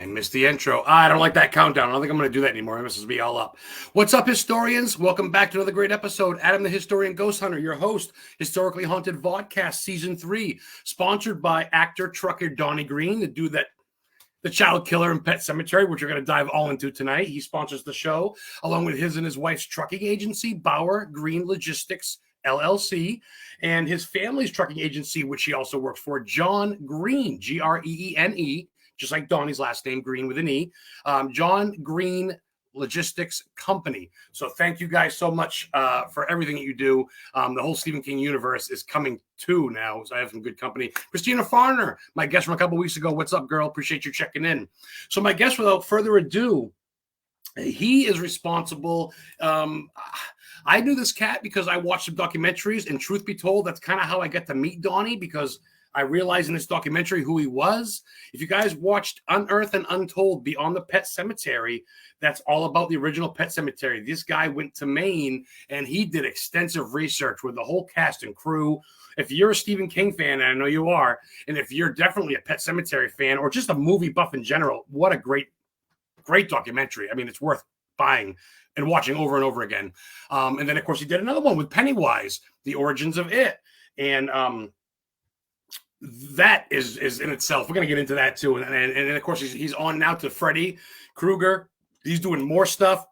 I missed the intro. I don't like that countdown. I don't think I'm going to do that anymore. It messes me all up. What's up, historians? Welcome back to another great episode. Adam the Historian Ghost Hunter, your host, Historically Haunted VODCAST Season 3, sponsored by actor, trucker Donnie Green, the dude that the child killer in Pet Cemetery, which we're going to dive all into tonight. He sponsors the show, along with his and his wife's trucking agency, Bauer Green Logistics, LLC, and his family's trucking agency, which he also works for, John Green, Greene, just like Donnie's last name, Green with an E, John Green Logistics Company. So thank you guys so much for everything that you do. The whole Stephen King universe is coming to now, so I have some good company. Christina Farner, my guest from a couple weeks ago. What's up, girl? Appreciate you checking in. So my guest, without further ado, he is responsible. I knew this cat because I watched some documentaries, and truth be told, that's kind of how I get to meet Donnie, because I realized in this documentary who he was. If you guys watched Unearthed and Untold Beyond the Pet Cemetery, that's all about the original Pet Cemetery. This guy went to Maine and he did extensive research with the whole cast and crew. If you're a Stephen King fan, and I know you are, and if you're definitely a Pet Cemetery fan or just a movie buff in general, what a great documentary. I mean, it's worth buying and watching over and over again. And then, of course, he did another one with Pennywise, The Origins of It. And that is in itself. We're going to get into that too. And of course, he's on now to Freddy Krueger. He's doing more stuff.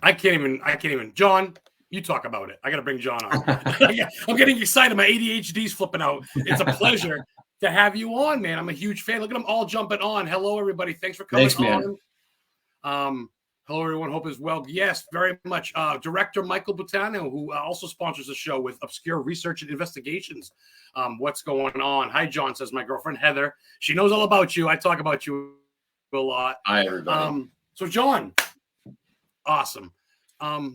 I can't even. John, you talk about it. I got to bring John on. I'm getting excited. My ADHD's flipping out. It's a pleasure to have you on, man. I'm a huge fan. Look at them all jumping on. Hello, everybody. Thanks for coming on. Hello, everyone. Hope as well. Yes, very much. Director Michael Butano, who also sponsors the show with Obscure Research and Investigations. What's going on? Hi, John, says my girlfriend, Heather. She knows all about you. I talk about you a lot. Hi, everybody. So, John, awesome. We're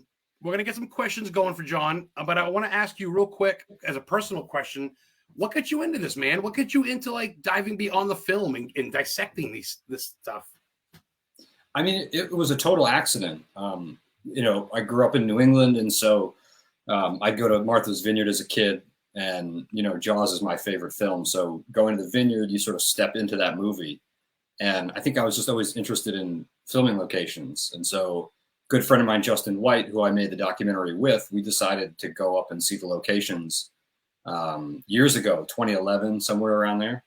going to get some questions going for John, but I want to ask you real quick as a personal question. What got you into this, man? What got you into like diving beyond the film and dissecting this stuff? I mean, it was a total accident. I grew up in New England, and so I'd go to Martha's Vineyard as a kid, and, Jaws is my favorite film. So going to the Vineyard, you sort of step into that movie. And I think I was just always interested in filming locations. And so a good friend of mine, Justin White, who I made the documentary with, we decided to go up and see the locations years ago, 2011, somewhere around there.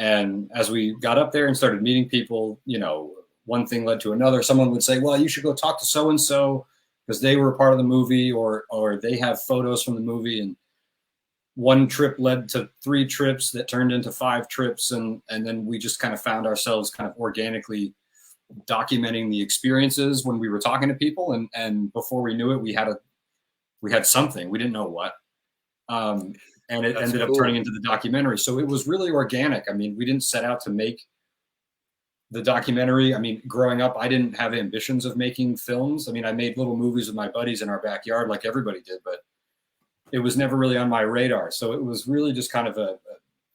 And as we got up there and started meeting people, one thing led to another. Someone would say, well, you should go talk to so-and-so because they were a part of the movie, or they have photos from the movie. And one trip led to 3 trips that turned into 5 trips. And then we just kind of found ourselves kind of organically documenting the experiences when we were talking to people. And before we knew it, we had something. We didn't know what. And it ended up turning into the documentary. So it was really organic. I mean, we didn't set out to make the documentary. I mean, growing up, I didn't have ambitions of making films. I mean, I made little movies with my buddies in our backyard like everybody did, but it was never really on my radar. So it was really just kind of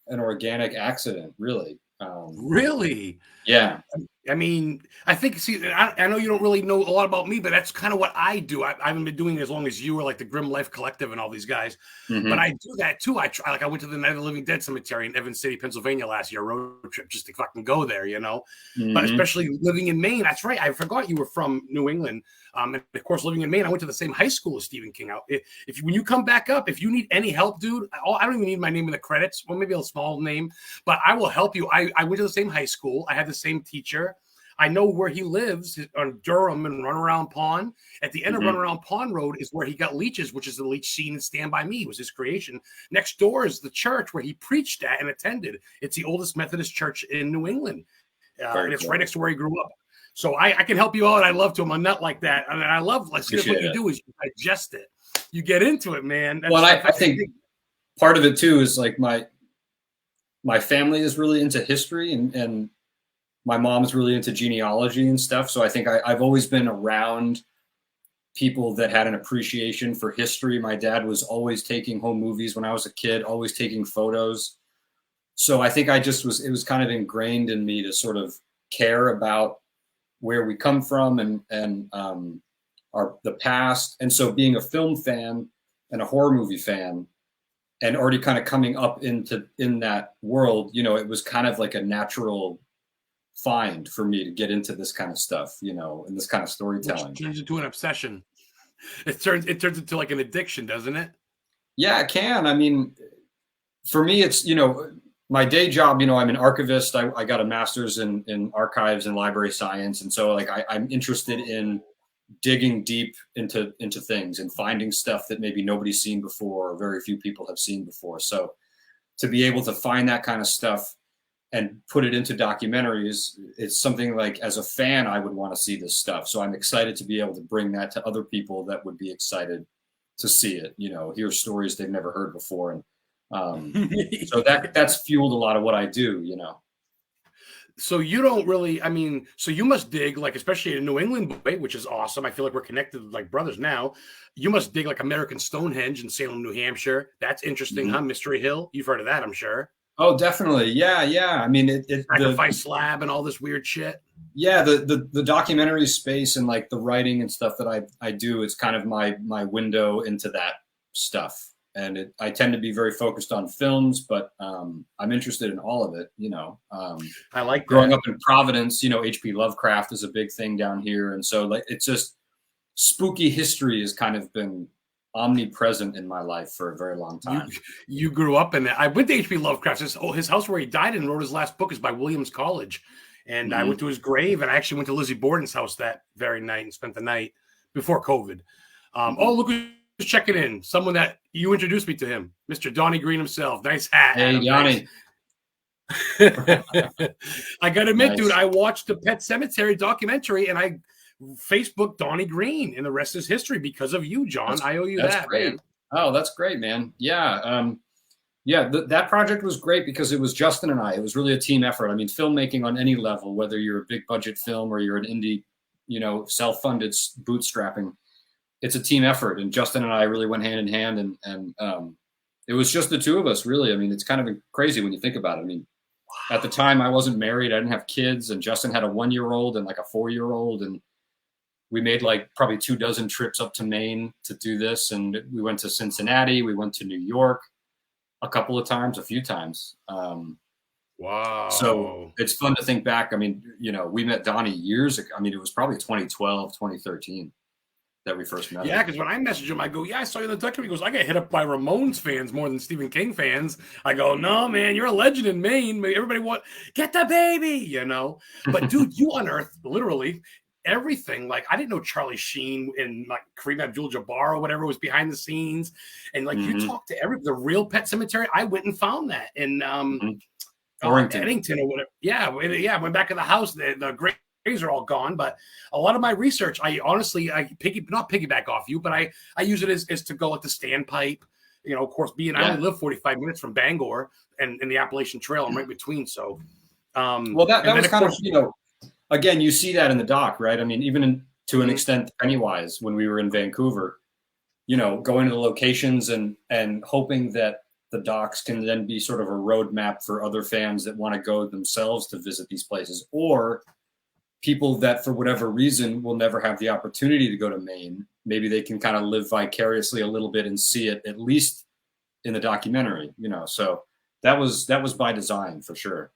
an organic accident, really. Really? Yeah. I mean, I think, I know you don't really know a lot about me, but that's kind of what I do. I haven't been doing it as long as you, or like the Grim Life Collective and all these guys, but I do that too. I went to the Night of the Living Dead Cemetery in Evans City, Pennsylvania last year, road trip, just to fucking go there, but especially living in Maine. That's right. I forgot you were from New England. And of course, living in Maine, I went to the same high school as Stephen King. When you come back up, if you need any help, dude, I don't even need my name in the credits. Well, maybe a small name, but I will help you. I went to the same high school. I had the same teacher. I know where he lives on Durham and Runaround Pond. At the end of Runaround Pond Road is where he got Leeches, which is the Leech scene in Stand By Me. It was his creation. Next door is the church where he preached at and attended. It's the oldest Methodist church in New England. And it's right next to where he grew up. So I can help you out. I love to. I'm a nut like that. And I love, what you do is you digest it. You get into it, man. Well, I think part of it too is like my family is really into history, and my mom's really into genealogy and stuff. So I think I've always been around people that had an appreciation for history. My dad was always taking home movies when I was a kid, always taking photos. So I think it was kind of ingrained in me to sort of care about where we come from and the past. And so being a film fan and a horror movie fan and already kind of coming up in that world, it was kind of like a natural find for me to get into this kind of stuff, you know, and this kind of storytelling. Which turns into an obsession. It turns into like an addiction, doesn't it? Yeah, it can. I mean, for me, it's, you know, my day job, you know, I'm an archivist. I got a master's in archives and library science. And so like I'm interested in digging deep into things and finding stuff that maybe nobody's seen before or very few people have seen before. So to be able to find that kind of stuff and put it into documentaries, it's something like, as a fan, I would want to see this stuff. So I'm excited to be able to bring that to other people that would be excited to see it, you know, hear stories they've never heard before. And so that's fueled a lot of what I do, you know. So you don't really, I mean, so you must dig, like, especially in New England, which is awesome. I feel like we're connected like brothers now. You must dig like American Stonehenge in Salem, New Hampshire. That's interesting, huh? Mystery Hill. You've heard of that, I'm sure. Oh, definitely. Yeah, yeah. I mean, Sacrifice slab and all this weird shit. Yeah, the documentary space and like the writing and stuff that I do, it's kind of my window into that stuff. And I tend to be very focused on films, but I'm interested in all of it, you know. I like growing up in Providence, you know, H.P. Lovecraft is a big thing down here. And so like it's just spooky history has kind of been omnipresent in my life for a very long time. You grew up in that. I went to H.P. Lovecraft. His house where he died and wrote his last book is by Williams College. And I went to his grave, and I actually went to Lizzie Borden's house that very night and spent the night before COVID. Oh, look who's checking in. Someone that you introduced me to him, Mr. Donnie Green himself. Nice hat. Hey, Donnie. I got to admit, dude, I watched the Pet Cemetery documentary, and I Facebooked Donnie Green, and the rest is history because of you, John. I owe you that, great. Man. Oh, that's great, man. Yeah. Yeah, that project was great because it was Justin and I. It was really a team effort. I mean, filmmaking on any level, whether you're a big budget film or you're an indie, you know, self-funded bootstrapping, it's a team effort. And Justin and I really went hand in hand, and it was just the two of us, really. I mean, it's kind of crazy when you think about it. I mean, at the time I wasn't married, I didn't have kids, and Justin had a 1-year-old and like a 4-year-old, and we made like probably 24 trips up to Maine to do this. And we went to Cincinnati, we went to New York a few times. Wow. So it's fun to think back. I mean, you know, we met Donnie years ago. I mean, it was probably 2012, 2013 that we first met. Yeah, because when I messaged him, I go, yeah, I saw you in the documentary. He goes, I got hit up by Ramones fans more than Stephen King fans. I go, no, man, you're a legend in Maine. Everybody get the baby, you know. But dude, you unearthed literally everything. Like, I didn't know Charlie Sheen and like Kareem Abdul-Jabbar or whatever was behind the scenes. And like you talked to the real Pet Cemetery. I went and found that in Eddington or whatever. Yeah. I went back to the house. The graves are all gone, but a lot of my research, I honestly, not piggyback off you, but I use it as to go at the standpipe. You know, of course, I only live 45 minutes from Bangor and the Appalachian Trail. I'm right between. So, well, that was kind of, you know, again, you see that in the doc, right? I mean, even to an extent, Pennywise, when we were in Vancouver, you know, going to the locations and hoping that the docs can then be sort of a roadmap for other fans that want to go themselves to visit these places, or people that for whatever reason will never have the opportunity to go to Maine. Maybe they can kind of live vicariously a little bit and see it at least in the documentary, you know. So that was by design for sure.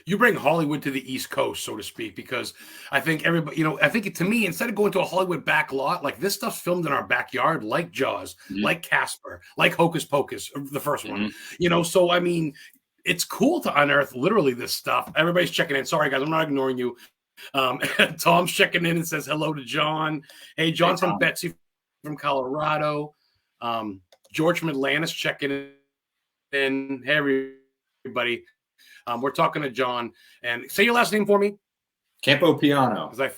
You bring Hollywood to the East Coast, so to speak, because I think everybody, you know, I think to me, instead of going to a Hollywood back lot, like this stuff's filmed in our backyard, like Jaws, like Casper, like Hocus Pocus, the first one, you know. So, I mean, it's cool to unearth literally this stuff. Everybody's checking in. Sorry, guys, I'm not ignoring you. Tom's checking in and says hello to John. Hey, John from Betsy from Colorado. George from Atlantis checking in. Hey, everybody. We're talking to John, and say your last name for me. CAMPOPIANO. Because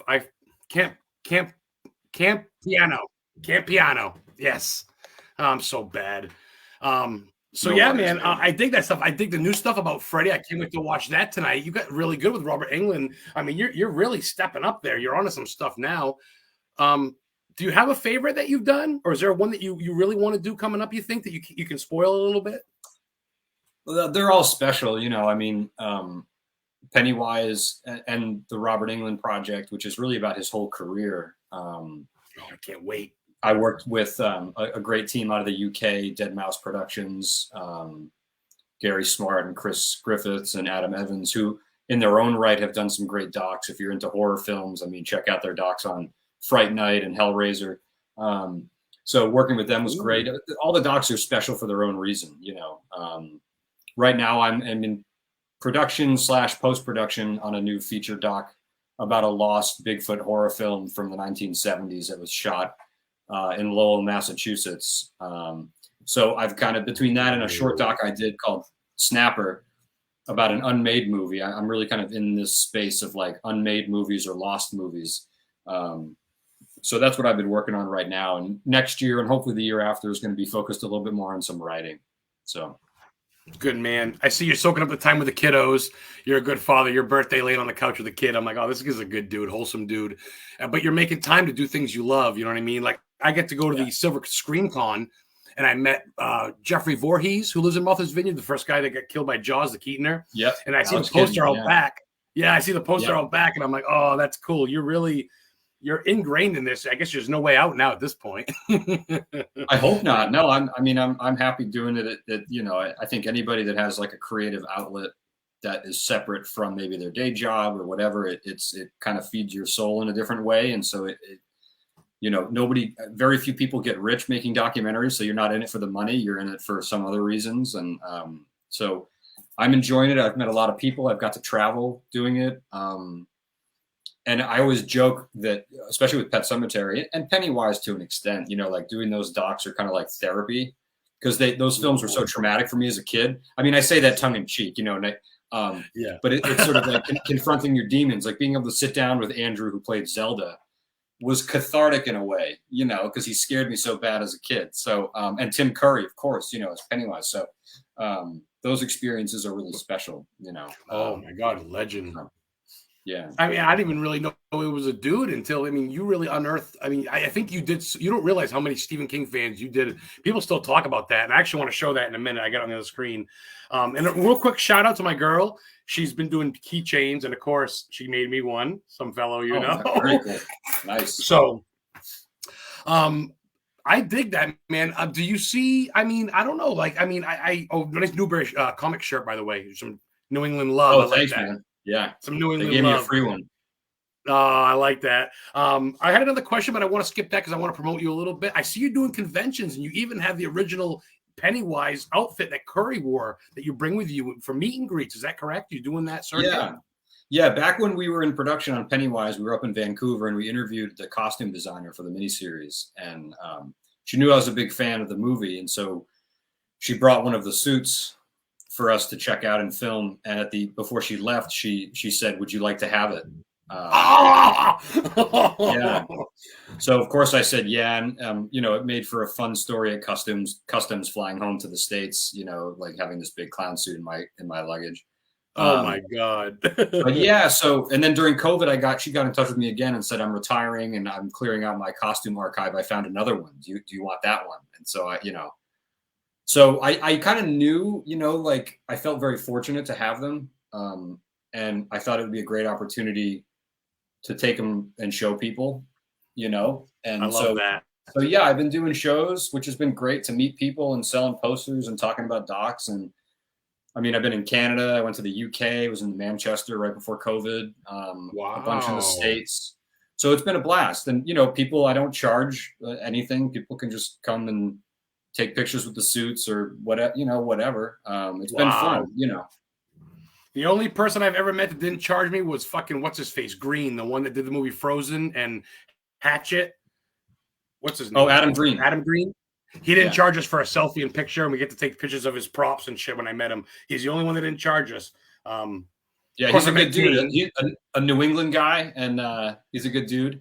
CAMPOPIANO. Yes. I'm so bad. So no, yeah, man, I dig that stuff. I dig the new stuff about Freddy. I can't wait to watch that tonight. You got really good with Robert Englund. I mean, you're really stepping up there. You're onto some stuff now. Do you have a favorite that you've done, or is there one that you really want to do coming up? You think that you can spoil a little bit? Well, they're all special, you know. I mean, Pennywise and the Robert Englund project, which is really about his whole career. I can't wait. I worked with a great team out of the UK, Dead Mouse Productions, Gary Smart and Chris Griffiths and Adam Evans, who in their own right have done some great docs. If you're into horror films, I mean, check out their docs on Fright Night and Hellraiser. So working with them was great. All the docs are special for their own reason, you know. Right now I'm in production / post-production on a new feature doc about a lost Bigfoot horror film from the 1970s that was shot in Lowell, Massachusetts. So I've kind of, between that and a short doc I did called Snapper about an unmade movie, I'm really kind of in this space of like unmade movies or lost movies. So that's what I've been working on right now. And next year and hopefully the year after is going to be focused a little bit more on some writing. So. Good, man. I see you're soaking up the time with the kiddos. You're a good father. Your birthday laying on the couch with a kid. I'm like, oh, this is a good dude, wholesome dude. But you're making time to do things you love. You know what I mean? Like I get to go to the Silver Screen Con, and I met Jeffrey Voorhees, who lives in Martha's Vineyard, the first guy that got killed by Jaws, the Keatoner. Yep. And I see the poster out back. Yeah, I see the poster out back, and I'm like, oh, that's cool. You're ingrained in this. I guess there's no way out now at this point. I hope not. No, I'm happy doing it. You know, I think anybody that has like a creative outlet that is separate from maybe their day job or whatever, it kind of feeds your soul in a different way. And so you know, very few people get rich making documentaries. So you're not in it for the money. You're in it for some other reasons. And so I'm enjoying it. I've met a lot of people. I've got to travel doing it. And I always joke that, especially with Pet Sematary and Pennywise to an extent, you know, like doing those docs are kind of like therapy because those films were so traumatic for me as a kid. I mean, I say that tongue in cheek, you know, but it's sort of like confronting your demons, like being able to sit down with Andrew, who played Zelda, was cathartic in a way, you know, because he scared me so bad as a kid. So, and Tim Curry, of course, you know, as Pennywise. So those experiences are really special, you know. Oh my God, legend. Yeah. I mean, I didn't even really know it was a dude until, I mean, you really unearthed. I mean, I think you don't realize how many Stephen King fans you did. People still talk about that. And I actually want to show that in a minute. I got it on the other screen. And a real quick shout out to my girl. She's been doing keychains. And of course, she made me one, some fellow, you know. Very cool. Nice. So, I dig that, man. Do you see, I mean, I don't know. Like, I mean, nice Newberry comic shirt, by the way. Some New England love. Oh, thanks, man. Yeah, some New England. They gave me a free one. Oh, I like that. I had another question, but I want to skip that because I want to promote you a little bit. I see you doing conventions, and you even have the original Pennywise outfit that Curry wore that you bring with you for meet and greets. Is that correct? You doing that, sir? Yeah. Back when we were in production on Pennywise, we were up in Vancouver, and we interviewed the costume designer for the miniseries, and she knew I was a big fan of the movie, and so she brought one of the suits for us to check out and film. And before she left, she said, "Would you like to have it?" Yeah. So of course I said, yeah. And, you know, it made for a fun story at customs flying home to the States, you know, like having this big clown suit in my luggage. Oh my God. But yeah. So, and then during COVID, she got in touch with me again and said, "I'm retiring and I'm clearing out my costume archive. I found another one. Do you want that one?" And so So I kind of knew, you know, like I felt very fortunate to have them. And I thought it would be a great opportunity to take them and show people, you know. And I love that. So yeah, I've been doing shows, which has been great to meet people and selling posters and talking about docs. And I mean, I've been in Canada. I went to the UK. I was in Manchester right before COVID. Wow. A bunch in the States. So it's been a blast. And, you know, I don't charge anything. People can just come and take pictures with the suits or whatever, you know, whatever. It's been fun, you know. The only person I've ever met that didn't charge me was fucking what's his face, Green, the one that did the movie Frozen and Hatchet. What's his name? Oh, Adam Green. Adam Green. He didn't charge us for a selfie and picture, and we get to take pictures of his props and shit when I met him. He's the only one that didn't charge us. Yeah, he's a good dude. He's a New England guy, and he's a good dude.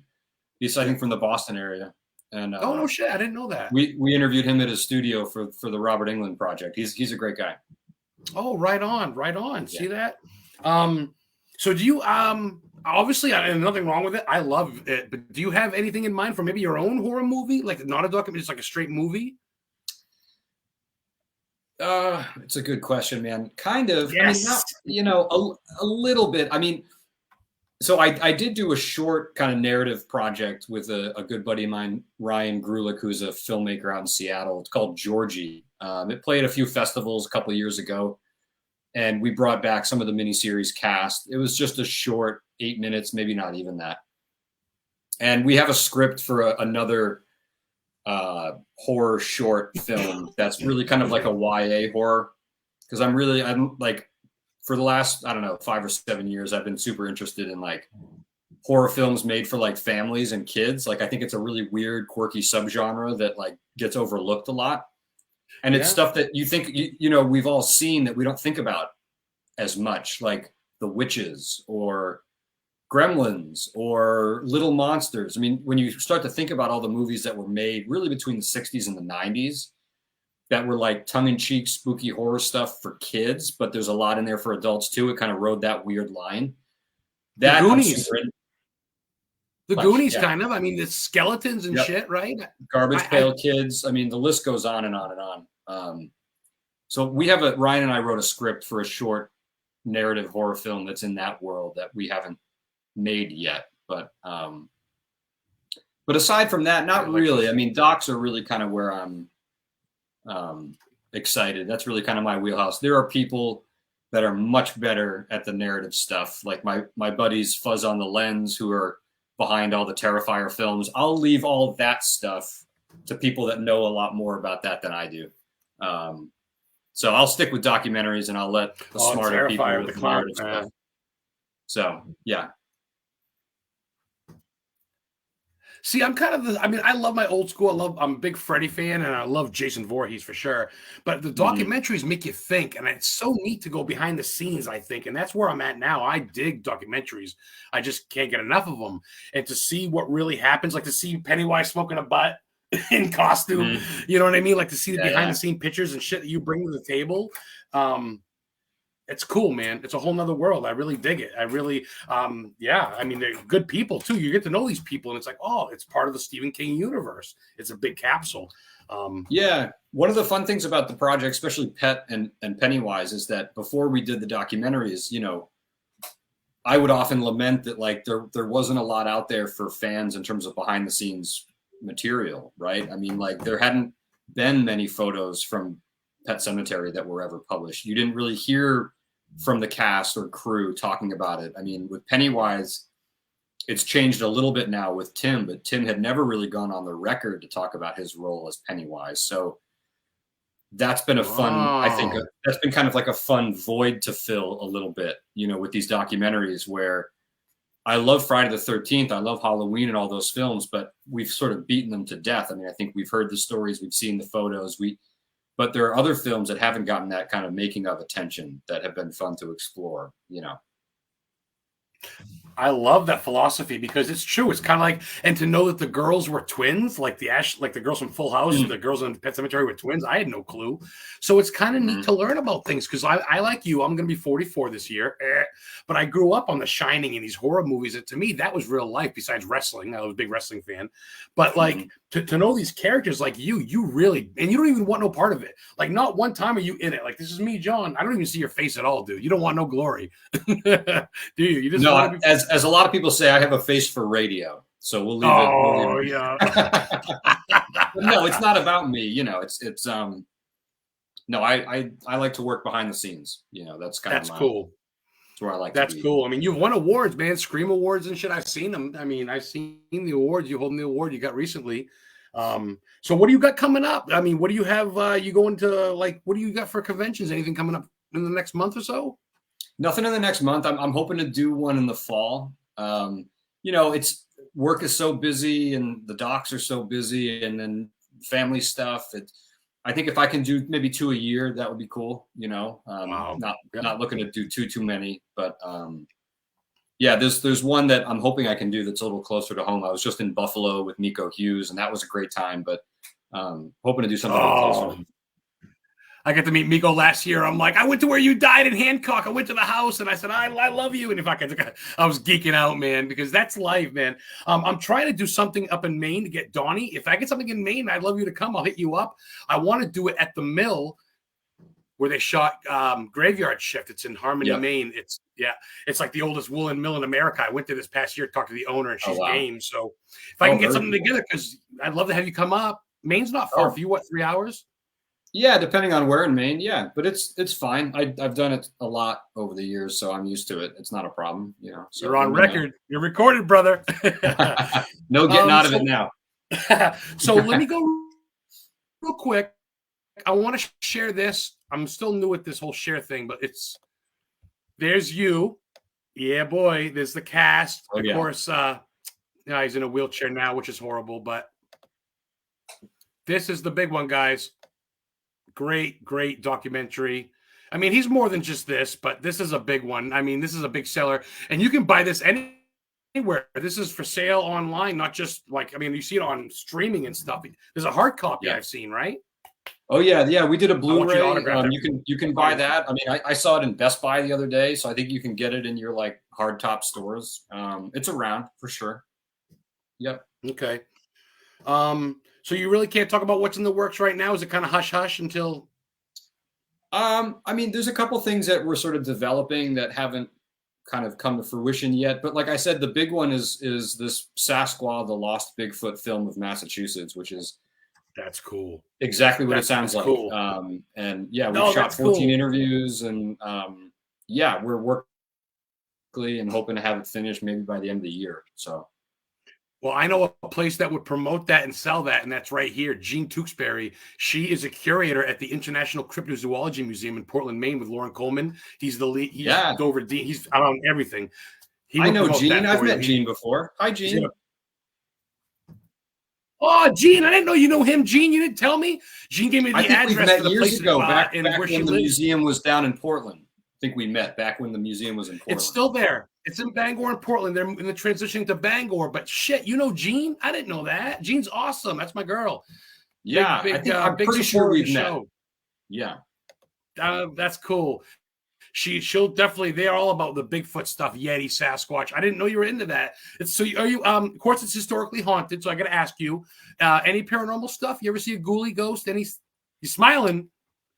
He's, I think, from the Boston area. And oh no shit, I didn't know that. We interviewed him at his studio for the Robert Englund project. He's a great guy. Oh, right on. Yeah. See that? So do you obviously, and nothing wrong with it. I love it, but do you have anything in mind for maybe your own horror movie, like not a documentary, just like a straight movie? It's a good question, man. Kind of. Yes. I mean, not, you know, a little bit. I mean, so I did do a short kind of narrative project with a good buddy of mine, Ryan Grulick, who's a filmmaker out in Seattle. It's called Georgie. It played a few festivals a couple of years ago. and we brought back some of the miniseries cast. It was just a short 8 minutes, maybe not even that. And we have a script for another horror short film that's really kind of like a YA horror, because I'm like, for the last, I don't know, 5 or 7 years, I've been super interested in like horror films made for like families and kids. Like, I think it's a really weird, quirky subgenre that like gets overlooked a lot. And it's stuff that you think, you know, we've all seen that we don't think about as much, like The Witches or Gremlins or Little Monsters. I mean, when you start to think about all the movies that were made really between the 60s and the 90s that were like tongue-in-cheek, spooky horror stuff for kids, but there's a lot in there for adults too. It kind of rode that weird line. The Goonies. The But, Goonies, yeah. kind of. I mean, it's skeletons and shit, right? Garbage Pail Kids. I mean, the list goes on and on and on. So we have Ryan and I wrote a script for a short narrative horror film that's in that world that we haven't made yet. But aside from that, not really. I mean, docs are really kind of where I'm excited. That's really kind of my wheelhouse. There are people that are much better at the narrative stuff, like my buddies Fuzz on the Lens, who are behind all the Terrifier films. I'll leave all that stuff to people that know a lot more about that than I do. So I'll stick with documentaries, and I'll let the smarter people with the narrative stuff. So yeah. See, I'm kind of I love my old school. I'm a big Freddy fan, and I love Jason Voorhees for sure. But the documentaries make you think, and it's so neat to go behind the scenes, I think. And that's where I'm at now. I dig documentaries. I just can't get enough of them. And to see what really happens, like to see Pennywise smoking a butt in costume, you know what I mean? Like to see the behind the scene pictures and shit that you bring to the table. It's cool, man. It's a whole nother world. I really dig it. I really, I mean, they're good people too. You get to know these people, and it's like, oh, it's part of the Stephen King universe. It's a big capsule. One of the fun things about the project, especially Pet and Pennywise, is that before we did the documentaries, you know, I would often lament that like there wasn't a lot out there for fans in terms of behind the scenes material, right? I mean, like there hadn't been many photos from Pet Sematary that were ever published. You didn't really hear from the cast or crew talking about it. I mean, with Pennywise, it's changed a little bit now with Tim, but Tim had never really gone on the record to talk about his role as Pennywise. So that's been a fun, I think that's been kind of like a fun void to fill a little bit, you know, with these documentaries where I love Friday the 13th. I love Halloween and all those films, but we've sort of beaten them to death. I mean, I think we've heard the stories, we've seen the photos, but there are other films that haven't gotten that kind of making of attention that have been fun to explore, you know. I love that philosophy because it's true. It's kind of like, and to know that the girls were twins, like the girls from Full House, the girls in Pet Sematary were twins. I had no clue. So it's kind of neat to learn about things because I like you. I'm going to be 44 this year, but I grew up on The Shining and these horror movies. And to me, that was real life. Besides wrestling, I was a big wrestling fan. But like to know these characters like you really, and you don't even want no part of it. Like not one time are you in it. Like this is me, John. I don't even see your face at all, dude. You don't want no glory, do you? You just no. As a lot of people say, I have a face for radio, so we'll leave it. Oh yeah. No, it's not about me. You know, it's no. I like to work behind the scenes. You know, that's cool. That's where I like. That's to be. cool. I mean, you've won awards, man. Scream Awards and shit. I've seen them. I mean, I've seen the awards. You holding the award you got recently. So what do you got coming up? I mean, what do you have? You going to like? What do you got for conventions? Anything coming up in the next month or so? Nothing in the next month. I'm hoping to do one in the fall. You know, it's work is so busy and the docs are so busy and then family stuff. I think if I can do maybe 2 a year, that would be cool. You know, not looking to do too many, but yeah, there's one that I'm hoping I can do that's a little closer to home. I was just in Buffalo with Nico Hughes and that was a great time, but hoping to do something a little closer. I got to meet Miko last year. I'm like, I went to where you died in Hancock. I went to the house and I said, I love you. And if I was geeking out, man, because that's life, man. I'm trying to do something up in Maine to get Donnie. If I get something in Maine, I'd love you to come. I'll hit you up. I want to do it at the mill where they shot Graveyard Shift. It's in Harmony, Maine. It's like the oldest woolen mill in America. I went there this past year, talked to the owner, and she's game. So if I can get something together, because I'd love to have you come up. Maine's not far for you. What, 3 hours? Yeah, depending on where in Maine, yeah, but it's fine. I've done it a lot over the years, so I'm used to it. It's not a problem, So You're let on me know. record. You're recorded, brother. No getting out of it So now. so let me go real quick. I want to share this. I'm still new at this whole share thing, but there's you. Yeah, boy. There's the cast. Oh Of yeah. course, he's in a wheelchair now, which is horrible, but this is the big one, guys. Great, great documentary. I mean, he's more than just this, but this is a big one. I mean, this is a big seller, and you can buy this anywhere. This is for sale online, not just like, I mean, you see it on streaming and stuff. There's a hard copy Yeah. I've seen, right? Oh yeah. We did a I want you to Blu-ray. autograph that. You can buy that. I mean, I saw it in Best Buy the other day, so I think you can get it in your like hard top stores. It's around for sure. Yep. Okay. So you really can't talk about what's in the works right now? Is it kind of hush hush until? I mean, there's a couple things that we're sort of developing that haven't kind of come to fruition yet. But like I said, the big one is this Sasquatch, the Lost Bigfoot film of Massachusetts, which is That's cool. exactly what it sounds like. Cool. And yeah, we've shot 14 interviews, and yeah, we're working and hoping to have it finished maybe by the end of the year. So. Well, I know a place that would promote that and sell that, and that's right here. Jean Tewksbury. She is a curator at the International Cryptozoology Museum in Portland, Maine, with Lauren Coleman. He's the lead. He's over Dean. He's out on everything. I know Jean. I've met Jean before. Hi, Jean. Oh, Jean! I didn't know you know him, Jean. You didn't tell me. Jean gave me the address we met for the years place ago, back where when she the lives. museum was down in Portland. I think we met back when the museum was in Portland. It's still there. It's in Bangor and Portland. They're in the transitioning to Bangor. But shit, you know Jean? I didn't know that. Jean's awesome. That's my girl. Yeah, I'm pretty sure we've met. Yeah, that's cool. She'll definitely. They're all about the Bigfoot stuff, Yeti, Sasquatch. I didn't know you were into that. Are you? Of course, it's historically haunted. So I got to ask you, any paranormal stuff? You ever see a ghoulie ghost? You smiling?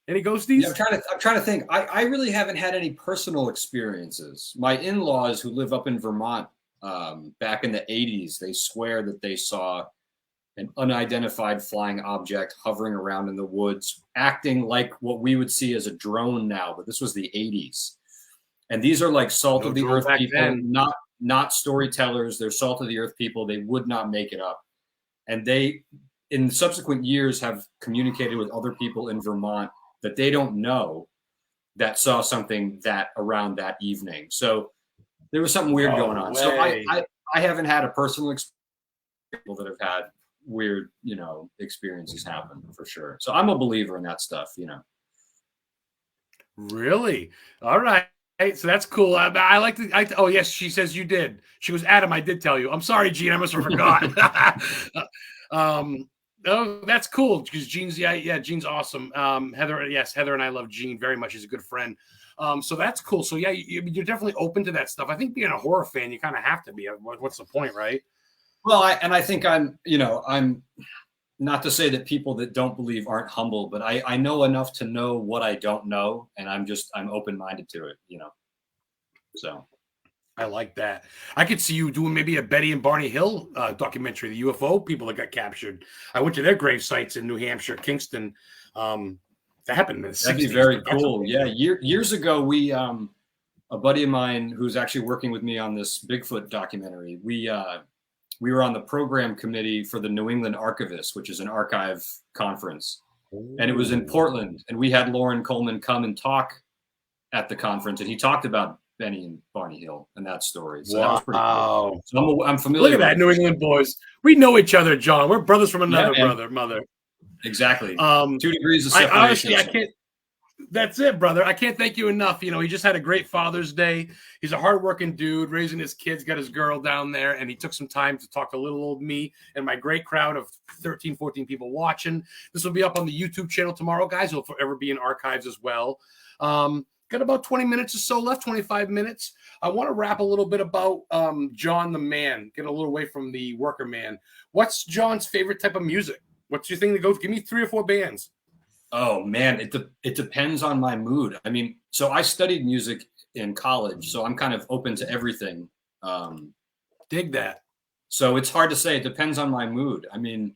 Any ghosties? Yeah, I'm trying to think. I really haven't had any personal experiences. My in-laws who live up in Vermont, back in the 80s, they swear that they saw an unidentified flying object hovering around in the woods, acting like what we would see as a drone now, but this was the 80s. And these are like salt of the earth people, not storytellers. They're salt of the earth people. They would not make it up. And they, in subsequent years, have communicated with other people in Vermont that they don't know that saw something that around that evening. So there was something weird going on. So I haven't had a personal experience with people that have had weird, experiences happen for sure. So I'm a believer in that stuff, Really? All right. So that's cool. I like to. Oh yes, she says you did. She goes, Adam, I did tell you. I'm sorry, Gene. I must have forgot. Oh, that's cool because Gene's Gene's awesome. Heather and I love Gene very much. He's a good friend. So that's cool. So yeah, you're definitely open to that stuff. I think being a horror fan, you kind of have to be. What's the point, right? Well, I think I'm not to say that people that don't believe aren't humble, but I know enough to know what I don't know, and I'm open-minded to it, So. I like that. I could see you doing maybe a Betty and Barney Hill documentary, the UFO people that got captured. I went to their grave sites in New Hampshire, Kingston. That happened in the 60s. That'd be very cool. Yeah, years ago, we a buddy of mine who's actually working with me on this Bigfoot documentary. We were on the program committee for the New England Archivists, which is an archive conference, and it was in Portland. And we had Lauren Coleman come and talk at the conference, and he talked about Benny and Barney Hill and that story. So that was pretty cool. So I'm familiar. Look at that, New England boys. We know each other, John. We're brothers from another mother. Exactly. 2 degrees of separation. Honestly, I can't. That's it, brother. I can't thank you enough. He just had a great Father's Day. He's a hardworking dude, raising his kids, got his girl down there, and he took some time to talk to little old me and my great crowd of 13, 14 people watching. This will be up on the YouTube channel tomorrow, guys. It'll forever be in archives as well. Got about 20 minutes or so left, 25 minutes. I want to wrap a little bit about John the man, get a little away from the worker man. What's John's favorite type of music? What's your thing that goes? Give me 3 or 4 bands. Oh, man, it depends on my mood. I mean, so I studied music in college, so I'm kind of open to everything. Dig that. So it's hard to say. It depends on my mood. I mean,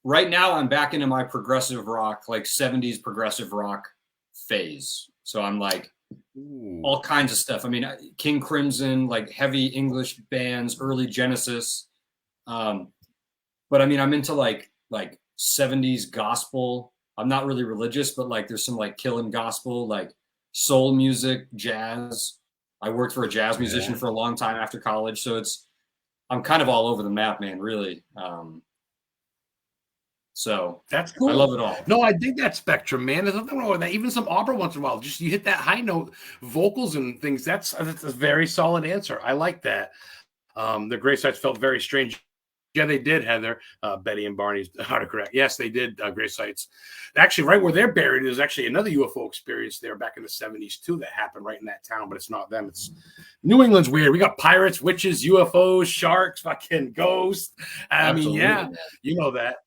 right now I'm back into my progressive rock, like 70s progressive rock phase. So I'm like all kinds of stuff. I mean, King Crimson, like heavy English bands, early Genesis. But I mean, I'm into like 70s gospel. I'm not really religious, but like there's some like killing gospel, like soul music, jazz. I worked for a jazz musician for a long time after college, so I'm kind of all over the map, man, really. So That's cool. I love it all. No, I dig that spectrum, man. There's nothing wrong with that. Even some opera once in a while, just you hit that high note, vocals and things. That's a very solid answer. I like that. The Gray Sites felt very strange. Yeah, they did, Heather. Betty and Barney's autocorrect. Yes, they did. Gray Sites. Actually, right where they're buried is actually another UFO experience there back in the 70s, too, that happened right in that town, but it's not them. It's New England's weird. We got pirates, witches, UFOs, sharks, fucking ghosts. I mean, yeah, you know that.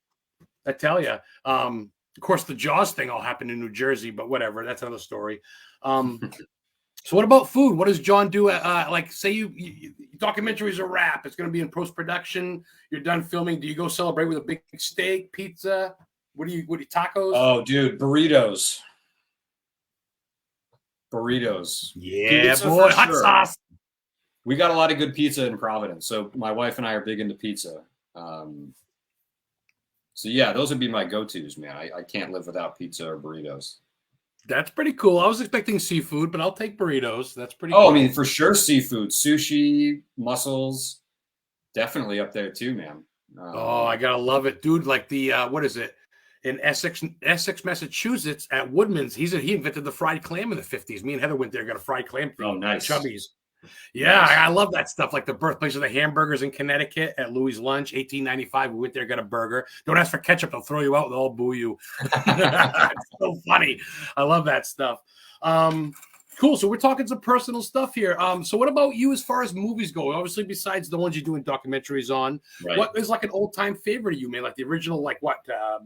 I tell you. Of course, the Jaws thing all happened in New Jersey, but whatever. That's another story. So what about food? What does John do? Like, say you documentary's a wrap. It's going to be in post-production. You're done filming. Do you go celebrate with a big steak, pizza? What do you tacos? Oh, dude, burritos. Yeah, pizza, boy, hot sauce. We got a lot of good pizza in Providence. So my wife and I are big into pizza. So yeah, those would be my go-tos, man. I can't live without pizza or burritos. That's pretty cool. I was expecting seafood, but I'll take burritos. That's pretty cool. Oh, I mean, for sure, seafood, sushi, mussels, definitely up there too, man. I gotta love it, dude. Like the what is it? In Essex, Massachusetts, at Woodman's, he invented the fried clam in the 50s. Me and Heather went there, got a fried clam thing. Oh, nice. Chubbies. Yeah, nice. I love that stuff. Like the birthplace of the hamburgers in Connecticut at Louis Lunch, 1895. We went there, got a burger. Don't ask for ketchup; they'll throw you out. They'll all boo you. It's so funny. I love that stuff. Cool. So we're talking some personal stuff here. So what about you as far as movies go? Obviously, besides the ones you're doing documentaries on, right. What is like an old time favorite of you, man? Like the original, like what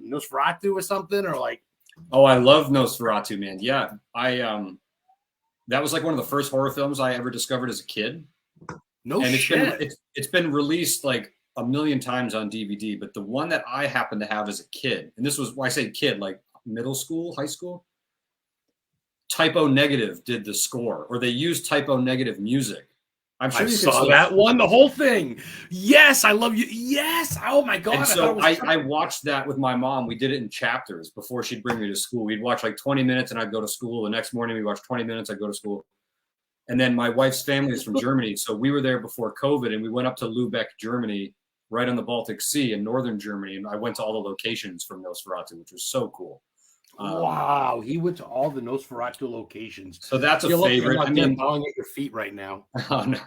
Nosferatu or something, or like? Oh, I love Nosferatu, man. Yeah, that was like one of the first horror films I ever discovered as a kid. It's been released like a million times on DVD, but the one that I happened to have as a kid, and this was why I say kid, like middle school, high school, Typo Negative did the score, or they used Typo Negative music. I'm sure you saw that one, the whole thing. Yes, I love you. Yes. Oh my God. And so I watched that with my mom. We did it in chapters before she'd bring me to school. We'd watch like 20 minutes and I'd go to school. The next morning we'd watch 20 minutes, I'd go to school. And then my wife's family is from Germany. So we were there before COVID and we went up to Lübeck, Germany, right on the Baltic Sea in northern Germany. And I went to all the locations from Nosferatu, which was so cool. Wow, he went to all the Nosferatu locations. So that's a favorite. I mean, bowing at your feet right now. Oh, no.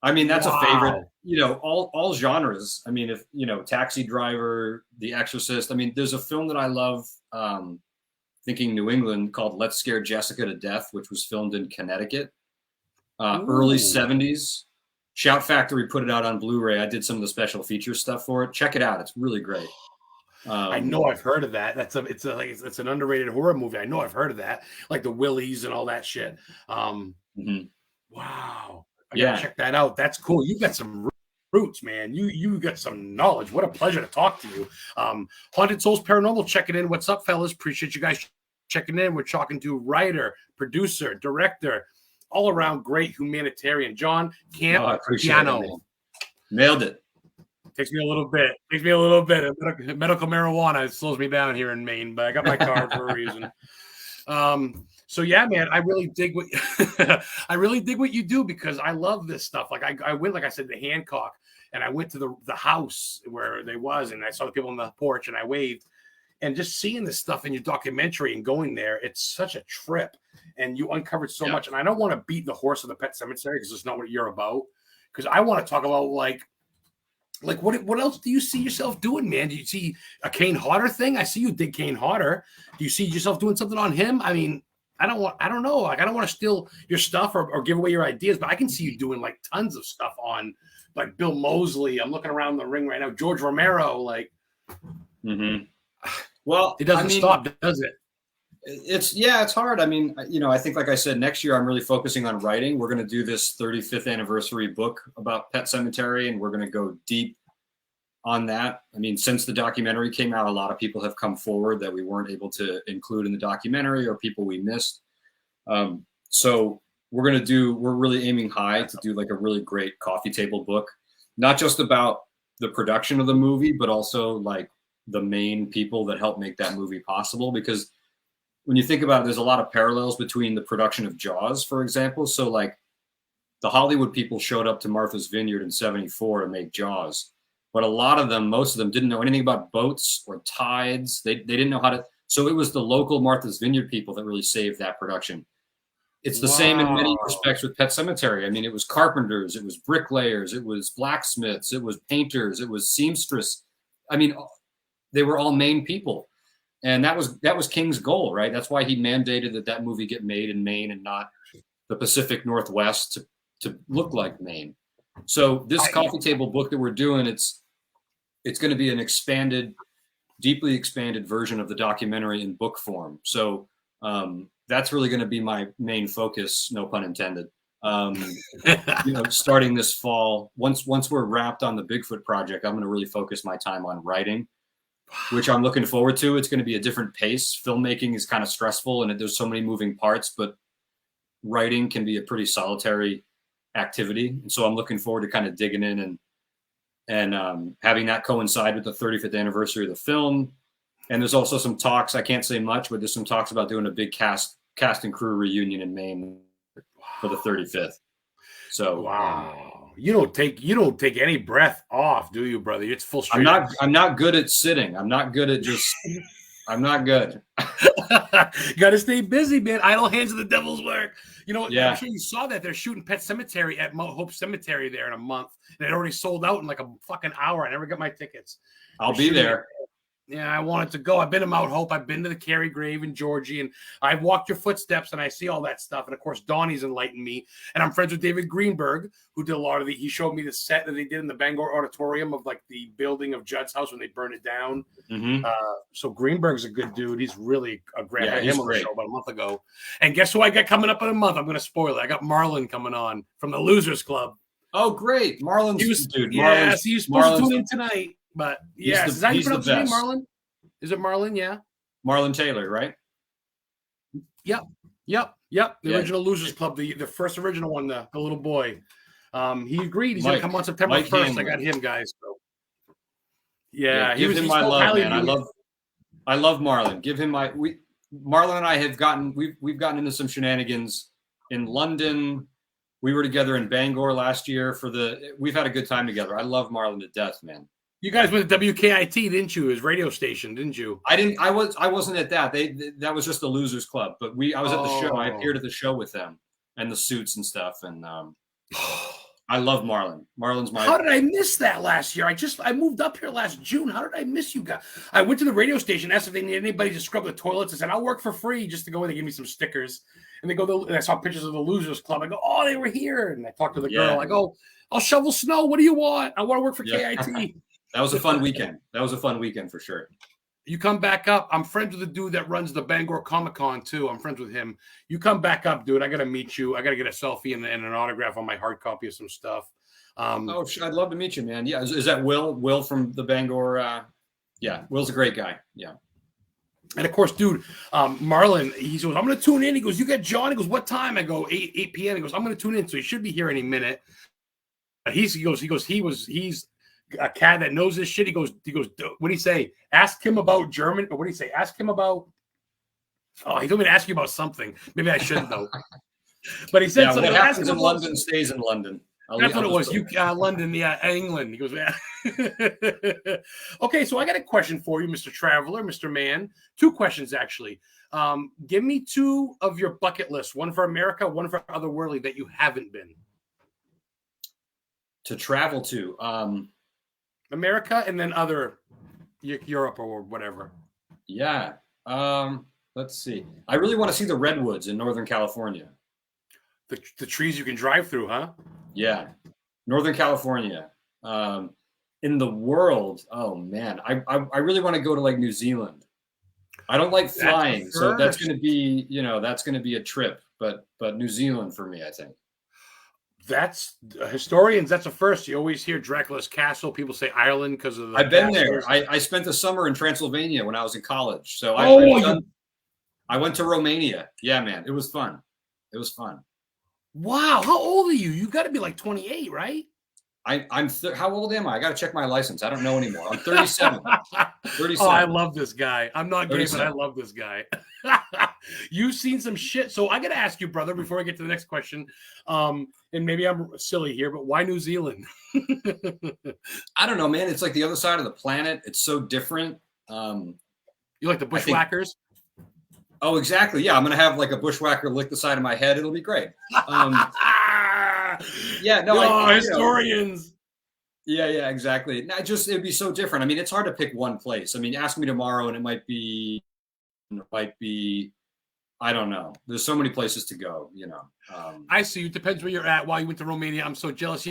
I mean, that's a favorite. You know, all genres. I mean, if Taxi Driver, The Exorcist. I mean, there's a film that I love, thinking New England, called Let's Scare Jessica to Death, which was filmed in Connecticut, early 70s. Shout Factory put it out on Blu-ray. I did some of the special features stuff for it. Check it out; it's really great. I know I've heard of that. It's an underrated horror movie. I know I've heard of that, like the Willies and all that shit. Wow, I gotta check that out. That's cool. You got some roots, man. You got some knowledge. What a pleasure to talk to you. Haunted Souls Paranormal checking in. What's up, fellas? Appreciate you guys checking in. We're talking to writer, producer, director, all around great humanitarian John CAMPOPIANO. Nailed it. Takes me a little bit. Medical marijuana slows me down here in Maine, but I got my card for a reason. So yeah, man, I really dig what you do, because I love this stuff. Like I went, like I said, to Hancock, and I went to the house where they was, and I saw the people on the porch, and I waved, and just seeing this stuff in your documentary and going there, it's such a trip, and you uncovered so much. And I don't want to beat the horse of the pet cemetery, because it's not what you're about. Because I want to talk about like what else do you see yourself doing, man? Do you see a Kane Hodder thing? I see you dig Kane Hodder. Do you see yourself doing something on him? I mean, I don't know. Like, I don't want to steal your stuff or give away your ideas, but I can see you doing like tons of stuff on like Bill Moseley. I'm looking around the ring right now. George Romero, like, well, it doesn't stop, does it? It's hard. I mean, I think, like I said, next year I'm really focusing on writing. We're going to do this 35th anniversary book about Pet Cemetery, and we're going to go deep on that. I mean, since the documentary came out, a lot of people have come forward that we weren't able to include in the documentary, or people we missed. So we're really aiming high to do like a really great coffee table book, not just about the production of the movie, but also like the main people that helped make that movie possible. Because when you think about it, there's a lot of parallels between the production of Jaws, for example. So like the Hollywood people showed up to Martha's Vineyard in '74 to make Jaws, but most of them didn't know anything about boats or tides. They didn't know how to. So it was the local Martha's Vineyard people that really saved that production. It's the same in many respects with Pet Sematary. I mean, it was carpenters, it was bricklayers, it was blacksmiths, it was painters, it was seamstress. I mean, they were all Maine people, and that was King's goal, right? That's why he mandated that movie get made in Maine and not the Pacific Northwest to look like Maine. So this coffee table book that we're doing, it's going to be an expanded, deeply expanded version of the documentary in book form. So that's really going to be my main focus, no pun intended. Starting this fall, once we're wrapped on the Bigfoot project, I'm going to really focus my time on writing, which I'm looking forward to. It's going to be a different pace. Filmmaking is kind of stressful, and there's so many moving parts, but writing can be a pretty solitary activity. And so I'm looking forward to kind of digging in and having that coincide with the 35th anniversary of the film. And there's also some talks, I can't say much, but there's some talks about doing a big cast and crew reunion in Maine for the 35th. So wow. You don't take any breath off, do you, brother? It's full stream. I'm not good at sitting. I'm not good at I'm not good. Got to stay busy, man. Idle hands are the devil's work. You know, yeah. I'm sure you saw that they're shooting Pet Sematary at Mount Hope Cemetery there in a month, and it already sold out in like a fucking hour. I never got my tickets. I'll be there. Yeah, I wanted to go. I've been to Mount Hope. I've been to the Cary Grave in Georgia, and I've walked your footsteps, and I see all that stuff. And of course, Donnie's enlightened me, and I'm friends with David Greenberg, who did a lot of he showed me the set that they did in the Bangor Auditorium of like the building of Judd's house when they burned it down. Mm-hmm. So Greenberg's a good dude. He's really a great. Yeah, I had him on the show about a month ago. And guess who I got coming up in a month? I'm going to spoil it. I got Marlon coming on from the Losers Club. Oh, great. Marlon's dude. Yeah, so he's supposed to tune in tonight. But yeah, is that how you pronounce his name, Marlon? Is it Marlon? Yeah. Marlon Taylor, right? Yep. The original Losers Club, the first original one, the little boy. He agreed. He's going to come on September 1st. I got him, guys. So. Yeah, give him my love, man. I love Marlon. Give him Marlon and I have we've gotten into some shenanigans in London. We were together in Bangor last year we've had a good time together. I love Marlon to death, man. You guys went to WKIT, didn't you? His radio station, didn't you? I wasn't at that. That was just the Losers Club. But I was at the show. I appeared at the show with them and the suits and stuff. And I love Marlon. Marlon's my. How did I miss that last year? I moved up here last June. How did I miss you guys? I went to the radio station, asked if they needed anybody to scrub the toilets. I said, I'll work for free just to go in. They gave me some stickers. And and I saw pictures of the Losers Club. I go, oh, they were here. And I talked to the girl. I go, I'll shovel snow. What do you want? I want to work for KIT. That was a fun weekend. That was a fun weekend for sure. You come back up. I'm friends with the dude that runs the Bangor Comic-Con too. I'm friends with him. You come back up, dude. I got to meet you. I got to get a selfie and an autograph on my hard copy of some stuff. I'd love to meet you, man. Yeah. Is that Will? Will from the Bangor? Yeah. Will's a great guy. Yeah. And of course, dude, Marlon, he goes, I'm going to tune in. He goes, you got John? He goes, what time? I go, 8 p.m. He goes, I'm going to tune in. So he should be here any minute. But he's a cat that knows this shit. He goes, what do you say? Ask him about German. Or what do you say? Ask him about, he told me to ask you about something. Maybe I shouldn't though. But he said, what happens in London stays in London. That's what it was. London, England. He goes, yeah. Okay, so I got a question for you, Mr. Traveler, Mr. Man. 2 questions, actually. Give me 2 of your bucket list. One for America, one for otherworldly that you haven't been. To travel to. America and then other Europe or whatever. Yeah. Let's see. I really want to see the redwoods in Northern California. The trees you can drive through, huh? Yeah. Northern California. In the world, oh man, I really want to go to like New Zealand. I don't like flying, so that's going to be, that's going to be a trip, but New Zealand for me, I think. That's historians. That's a first. You always hear Dracula's Castle. People say Ireland because of the. I've been castles. there. I spent the summer in Transylvania when I was in college. So I went to Romania. Yeah, man, it was fun. It was fun. Wow, how old are you? You got to be like 28, right? How old am I? I got to check my license. I don't know anymore. I'm 37. 37. Oh, I love this guy. I'm not gay, 37. but I love this guy. You've seen some shit. So I got to ask you, brother, before I get to the next question. And maybe I'm silly here, but why New Zealand? I don't know, man. It's like the other side of the planet. It's so different. You like the bushwhackers? Oh, exactly. Yeah, I'm gonna have like a bushwhacker lick the side of my head. It'll be great. Yeah, no, historians. Yeah, exactly. It'd be so different. I mean, it's hard to pick one place. I mean, ask me tomorrow, and it might be, I don't know. There's so many places to go. I see. It depends where you're at. While you went to Romania, I'm so jealous.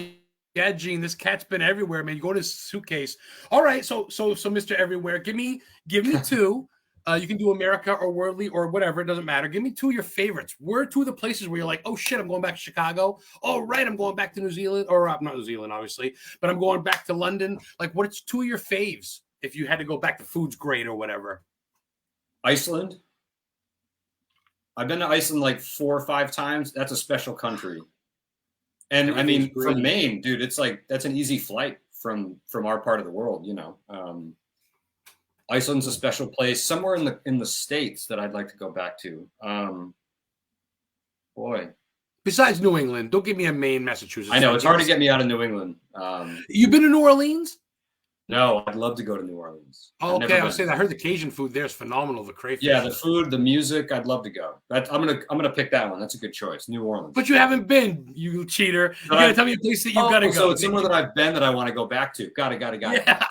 Yeah, Gene, this cat's been everywhere, man. You go in his suitcase. All right, so Mr. Everywhere, give me two. You can do America or worldly or whatever. It doesn't matter. Give me two of your favorites. Where are two of the places where you're like, oh, shit, I'm going back to Chicago. Oh, right, I'm going back to New Zealand. Or not New Zealand, obviously. But I'm going back to London. Like, what's two of your faves if you had to go back to food's great or whatever? Iceland. I've been to Iceland like 4 or 5 times. That's a special country. And I mean, from Maine, dude, it's like that's an easy flight from our part of the world, Iceland's a special place somewhere in the States that I'd like to go back to. Boy. Besides New England, don't give me a Maine, Massachusetts. I know it's hard to get me out of New England. You been to New Orleans? No, I'd love to go to New Orleans. Oh, okay, I was saying I heard the Cajun food there is phenomenal. The crayfish. Yeah, the food, the music. I'd love to go. I'm gonna pick that one. That's a good choice. New Orleans. But you haven't been, you cheater. You gotta tell me a place that you gotta go. So it's somewhere that I've been that I want to go back to. Got it. Yeah.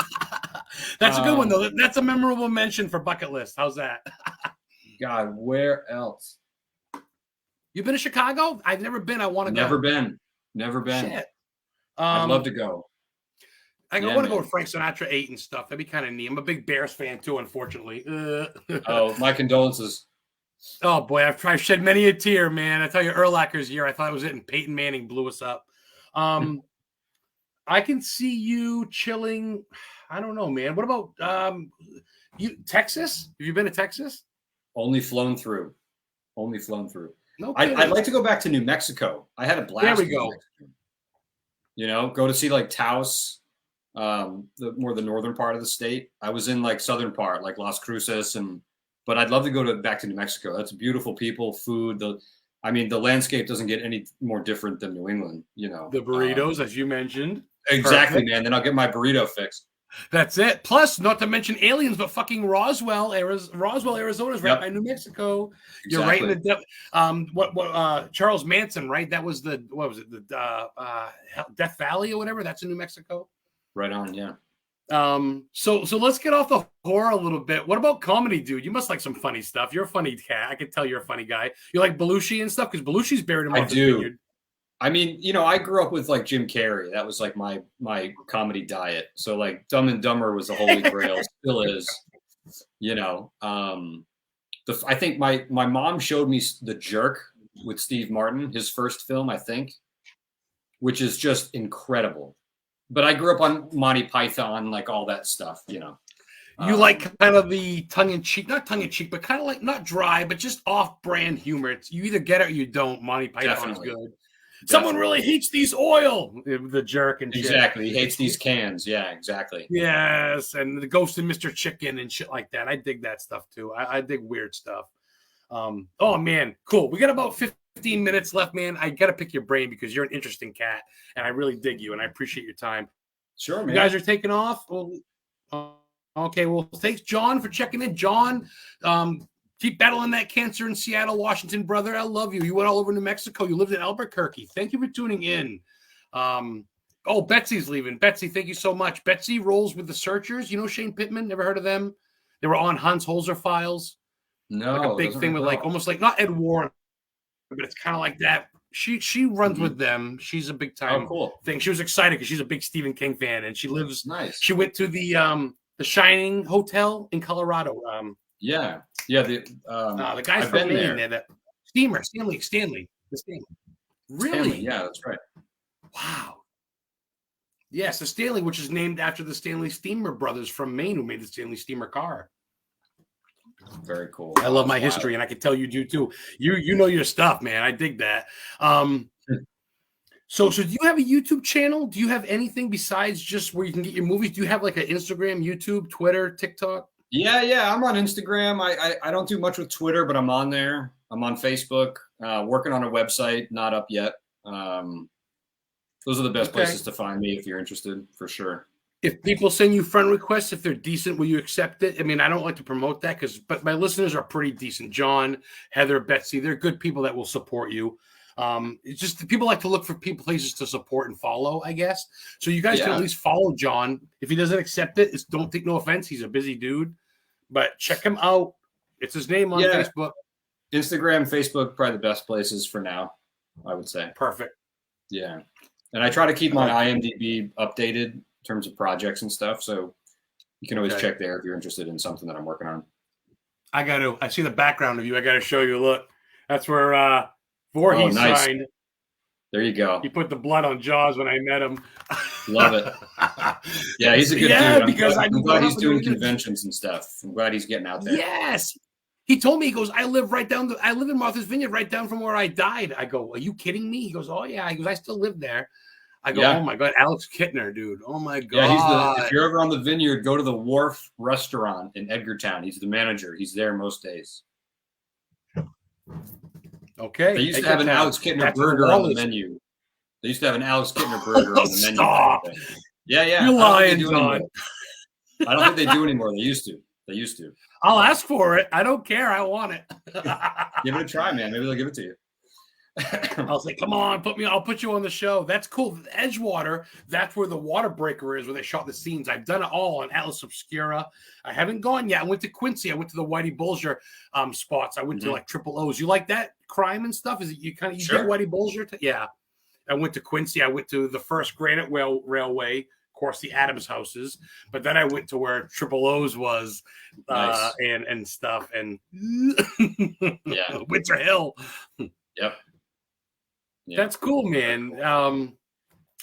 That's a good one though. That's a memorable mention for bucket list. How's that? God, where else? You've been to Chicago? I've never been. I want to go. Never been. Shit. I'd love to go. I want to go with Frank Sinatra 8 and stuff. That'd be kind of neat. I'm a big Bears fan too, unfortunately. Oh, my condolences. Oh boy, I've shed many a tear, man. I tell you, Urlacher's year, I thought it was it, and Peyton Manning blew us up. I can see you chilling. I don't know, man. What about Texas? Have you been to Texas? Only flown through. No, I'd like to go back to New Mexico. I had a blast. There we go. Go to see like Taos, the northern part of the state. I was in like southern part, like Las Cruces, but I'd love to go back to New Mexico. That's beautiful people, food. The landscape doesn't get any more different than New England. The burritos, as you mentioned. Exactly, man. Then I'll get my burrito fixed. That's it. Plus, not to mention aliens, but fucking Roswell, Arizona is right by New Mexico. Exactly. You're right in the depth. Charles Manson, right? That was the Death Valley or whatever. That's in New Mexico. Right on, yeah. So let's get off the horror a little bit. What about comedy, dude? You must like some funny stuff. You're a funny cat. I can tell you're a funny guy. You like Belushi and stuff because Belushi's buried him off his vineyard. I mean, I grew up with like Jim Carrey. That was like my comedy diet. So like Dumb and Dumber was the holy grail, still is. I think my mom showed me The Jerk with Steve Martin, his first film, I think, which is just incredible. But I grew up on Monty Python, like all that stuff, You like kind of the tongue-in-cheek, not tongue-in-cheek, but kind of like not dry, but just off-brand humor. You either get it or you don't. Monty Python's good. Someone really hates these oil. The Jerk and exactly. Shit. He hates these cans. Yeah, exactly. Yes, and the Ghost and Mr. Chicken and shit like that. I dig that stuff too. I dig weird stuff. Oh man, cool. We got about 15 minutes left, man. I gotta pick your brain because you're an interesting cat, and I really dig you, and I appreciate your time. Sure, man. You guys are taking off. Well, okay. Well, thanks, John, for checking in. John, keep battling that cancer in Seattle, Washington, brother. I love you. You went all over New Mexico. You lived in Albuquerque. Thank you for tuning in. Betsy's leaving. Betsy, thank you so much. Betsy rolls with the Searchers. You know Shane Pittman? Never heard of them? They were on Hans Holzer Files. No. Like a big thing with like almost like not Ed Warren, but it's kind of like that. She runs with them. She's a big time thing. She was excited because she's a big Stephen King fan, and she lives. Nice. She went to the Shining Hotel in Colorado. Yeah. The guy's I've from been Maine there. That Stanley. The Stanley. Really? Stanley, yeah, that's right. Wow. Yes, the Stanley, which is named after the Stanley Steamer brothers from Maine who made the Stanley Steamer car. Very cool. I love my history, and I can tell you do too. You know your stuff, man. I dig that. So do you have a YouTube channel? Do you have anything besides just where you can get your movies? Do you have like an Instagram, YouTube, Twitter, TikTok? Yeah. I'm on Instagram. I don't do much with Twitter, but I'm on there. I'm on Facebook. Working on a website, not up yet. Those are the best places to find me if you're interested, for sure. If people send you friend requests, if they're decent, will you accept it? I mean, I don't like to promote that but my listeners are pretty decent. John, Heather, Betsy, they're good people that will support you. It's just people like to look for places to support and follow, I guess. So you guys can at least follow John. If he doesn't accept it, don't take no offense. He's a busy dude, but check him out. It's his name on Facebook. Instagram, Facebook, probably the best places for now, I would say. Perfect. Yeah. And I try to keep my IMDb updated in terms of projects and stuff. So you can always check there if you're interested in something that I'm working on. I see the background of you. I got to show you. Look, that's where Voorhees signed. There you go. He put the blood on Jaws when I met him. Love it. Yeah, he's a good dude. I'm glad he's doing conventions and stuff. I'm glad he's getting out there. Yes. He told me, he goes, I live in Martha's Vineyard right down from where I died. I go, are you kidding me? He goes, oh yeah. He goes, I still live there. I go, oh my God, Alex Kittner, dude. Oh my God. Yeah, if you're ever on the Vineyard, go to the Wharf Restaurant in Edgartown. He's the manager. He's there most days. Okay. They used to have an Alex Kittner burger on the menu. They used to have an Alex Kittner burger on the menu. Stop. Yeah. You're lying, John. I don't think they do anymore. They used to. I'll ask for it. I don't care. I want it. Give it a try, man. Maybe they'll give it to you. I'll say, come on, I'll put you on the show. That's cool. Edgewater, that's where the water breaker is, where they shot the scenes. I've done it all on Atlas Obscura. I haven't gone yet. I went to Quincy. I went to the Whitey Bulger spots. I went to like Triple O's. You like that crime and stuff? Is it you kind of get Whitey Bulger? Yeah. I went to Quincy. I went to the first Granite Railway, of course, the Adams houses. But then I went to where Triple O's was and stuff. And Winter Hill. Yep. Yeah. That's cool, man.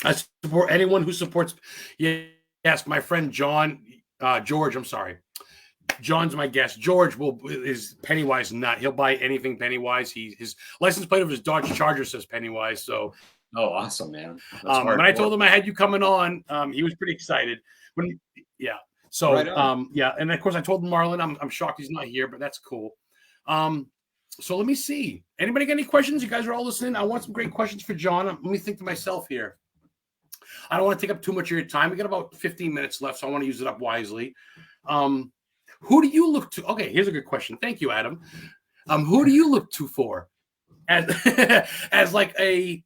I support anyone who supports. Yes, my friend George. I'm sorry, John's my guest. George is Pennywise nut. He'll buy anything Pennywise. His license plate of his Dodge Charger says Pennywise. So, awesome, man. When I told him I had you coming on, he was pretty excited. So and of course I told Marlon I'm shocked he's not here, but that's cool. So let me see. Anybody got any questions? You guys are all listening. I want some great questions for John. Let me think to myself here. I don't want to take up too much of your time. We got about 15 minutes left, so I want to use it up wisely. Who do you look to? Okay, here's a good question. Thank you, Adam. Who do you look to for as like a,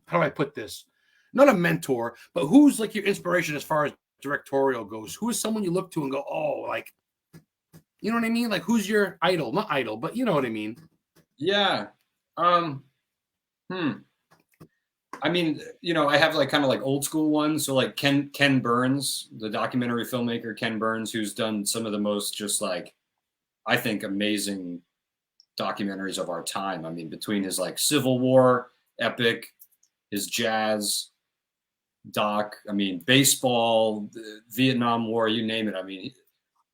how do I put this? Not a mentor, but who's like your inspiration as far as directorial goes? Who is someone you look to and go, oh, like, you know what I mean? Like, who's your idol? Not idol, but you know what I mean? Yeah. I mean, I have like kind of like old school ones. So like Ken Burns, the documentary filmmaker, Ken Burns, who's done some of the most just like, I think, amazing documentaries of our time. I mean, between his like Civil War epic, his jazz doc, I mean, baseball, the Vietnam War, you name it. I mean,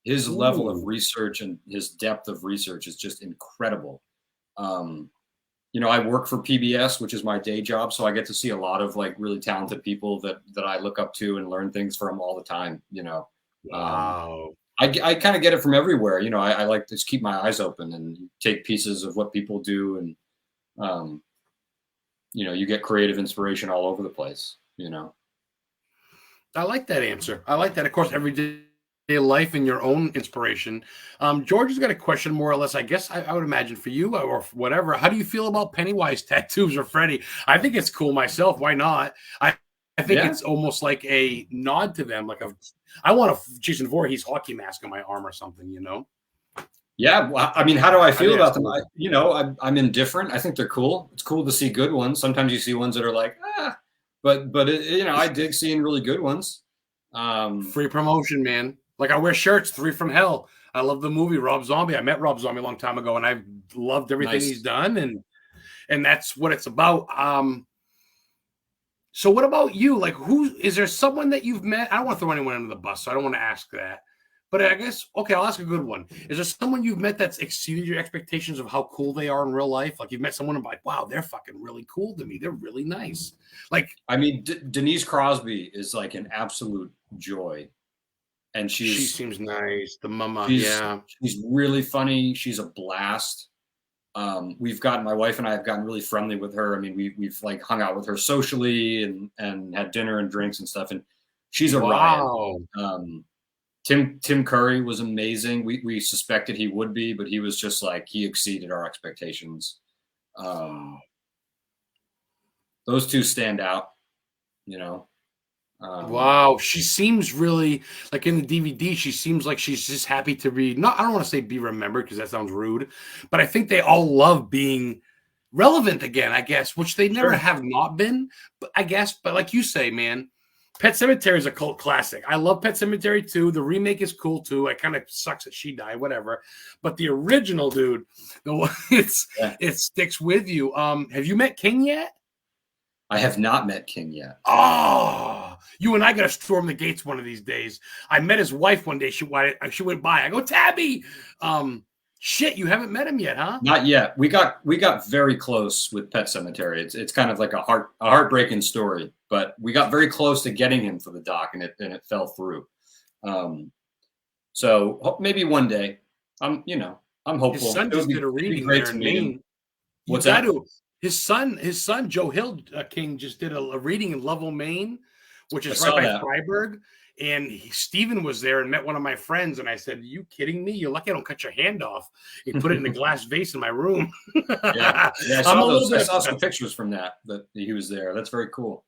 his level of research and his depth of research is just incredible. I work for PBS, which is my day job. So I get to see a lot of like really talented people that I look up to and learn things from all the time, Wow. I kind of get it from everywhere. I like to just keep my eyes open and take pieces of what people do. And, you get creative inspiration all over the place, I like that answer. I like that. Of course, every day life and your own inspiration. George has got a question, more or less, I guess I would imagine for you or whatever. How do you feel about Pennywise tattoos or Freddy? I think it's cool myself. Why not? I think it's almost like a nod to them. Like I want a Jason Voorhees hockey mask on my arm or something, Yeah. Well, I mean, how do I feel about them? I'm indifferent. I think they're cool. It's cool to see good ones. Sometimes you see ones that are like, but I dig seeing really good ones. Free promotion, man. Like I wear shirts, 3 from Hell. I love the movie Rob Zombie. I met Rob Zombie a long time ago, and I've loved everything he's done, and that's what it's about. So what about you? Like, who is there someone that you've met? I don't want to throw anyone under the bus, so I don't want to ask that. But I guess, okay, I'll ask a good one. Is there someone you've met that's exceeded your expectations of how cool they are in real life? Like, you've met someone and like, wow, they're fucking really cool to me. They're really nice. Like, I mean, Denise Crosby is like an absolute joy, and she seems nice. The mama, she's yeah. she's really funny. She's a blast. My wife and I have gotten really friendly with her. I mean, we've like hung out with her socially and had dinner and drinks and stuff. And she's a riot. Tim Curry was amazing. We suspected he would be, but he was just like, he exceeded our expectations. Those two stand out, you know. Wow, she seems really like in the DVD. She seems like she's just happy to be. Not, I don't want to say be remembered because that sounds rude, but I think they all love being relevant again. I guess, which they never have not been. But I guess, but like you say, man, Pet Sematary is a cult classic. I love Pet Sematary too. The remake is cool too. It kind of sucks that she died, whatever. But the original, dude, the one it sticks with you. Have you met King yet? I have not met King yet. Oh, you and I got to storm the gates one of these days. I met his wife one day. She went by. I go, Tabby. Shit, you haven't met him yet, huh? Not yet. We got very close with Pet Sematary. It's kind of like a heartbreaking story, but we got very close to getting him for the doc, and it fell through. So maybe one day. I'm hopeful. His son just did a reading there in Maine. What's that? His son, Joe Hill King, just did a reading in Lovell, Maine, which is right by Freiburg. And Steven was there and met one of my friends. And I said, "Are you kidding me? You're lucky I don't cut your hand off." He put it in a glass vase in my room. I saw some pictures from that he was there. That's very cool.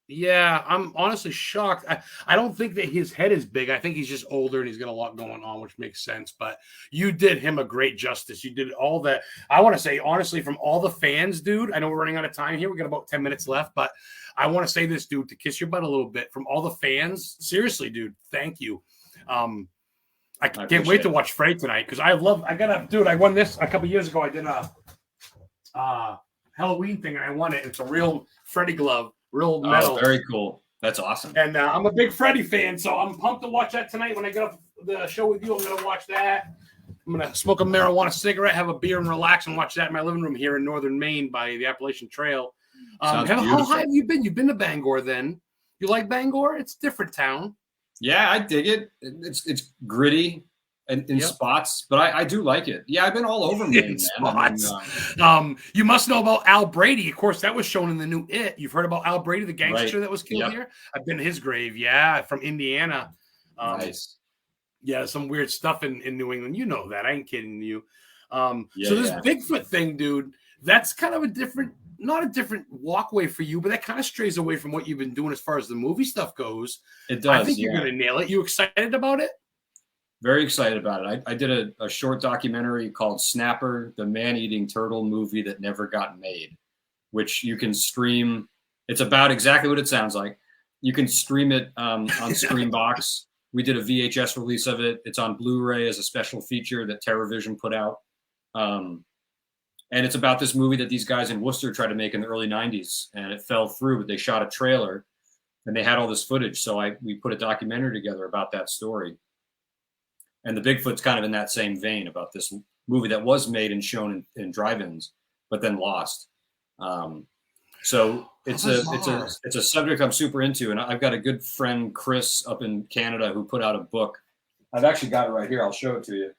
Yeah, I'm honestly shocked. I don't think that his head is big. I think he's just older and he's got a lot going on, which makes sense. But you did him a great justice. You did all that. I want to say, honestly, from all the fans, dude, I know we're running out of time here. We got about 10 minutes left, but I want to say this, dude, to kiss your butt a little bit. From all the fans, seriously, dude, thank you. I can't wait to watch Frey tonight because I won this a couple years ago. I did a Halloween thing and I won it. It's a real Freddy glove. Real metal. Oh, very cool. That's awesome. And I'm a big Freddy fan, so I'm pumped to watch that tonight. When I get off the show with you, I'm going to watch that. I'm going to smoke a marijuana cigarette, have a beer, and relax and watch that in my living room here in northern Maine by the Appalachian Trail. How high have you been? You've been to Bangor then. You like Bangor? It's a different town. Yeah, I dig it. It's gritty in spots, but I do like it. Yeah, I've been all over Maine, man. You must know about Al Brady. Of course, that was shown in the new It. You've heard about Al Brady, the gangster that was killed here? I've been to his grave. Yeah, from Indiana. Nice. Yeah, some weird stuff in New England. You know that. I ain't kidding you. So this Bigfoot thing, dude, that's kind of not a different walkway for you, but that kind of strays away from what you've been doing as far as the movie stuff goes. It does. I think you're going to nail it. You excited about it? Very excited about it. I did a short documentary called Snapper, the man-eating turtle movie that never got made, which you can stream. It's about exactly what it sounds like. You can stream it on Screenbox. We did a VHS release of it. It's on Blu-ray as a special feature that TerraVision put out. And it's about this movie that these guys in Worcester tried to make in the early 90s, and it fell through, but they shot a trailer, and they had all this footage. So we put a documentary together about that story. And the Bigfoot's kind of in that same vein about this movie that was made and shown in drive-ins, but then lost. So it's a subject I'm super into, and I've got a good friend, Chris, up in Canada, who put out a book. I've actually got it right here. I'll show it to you.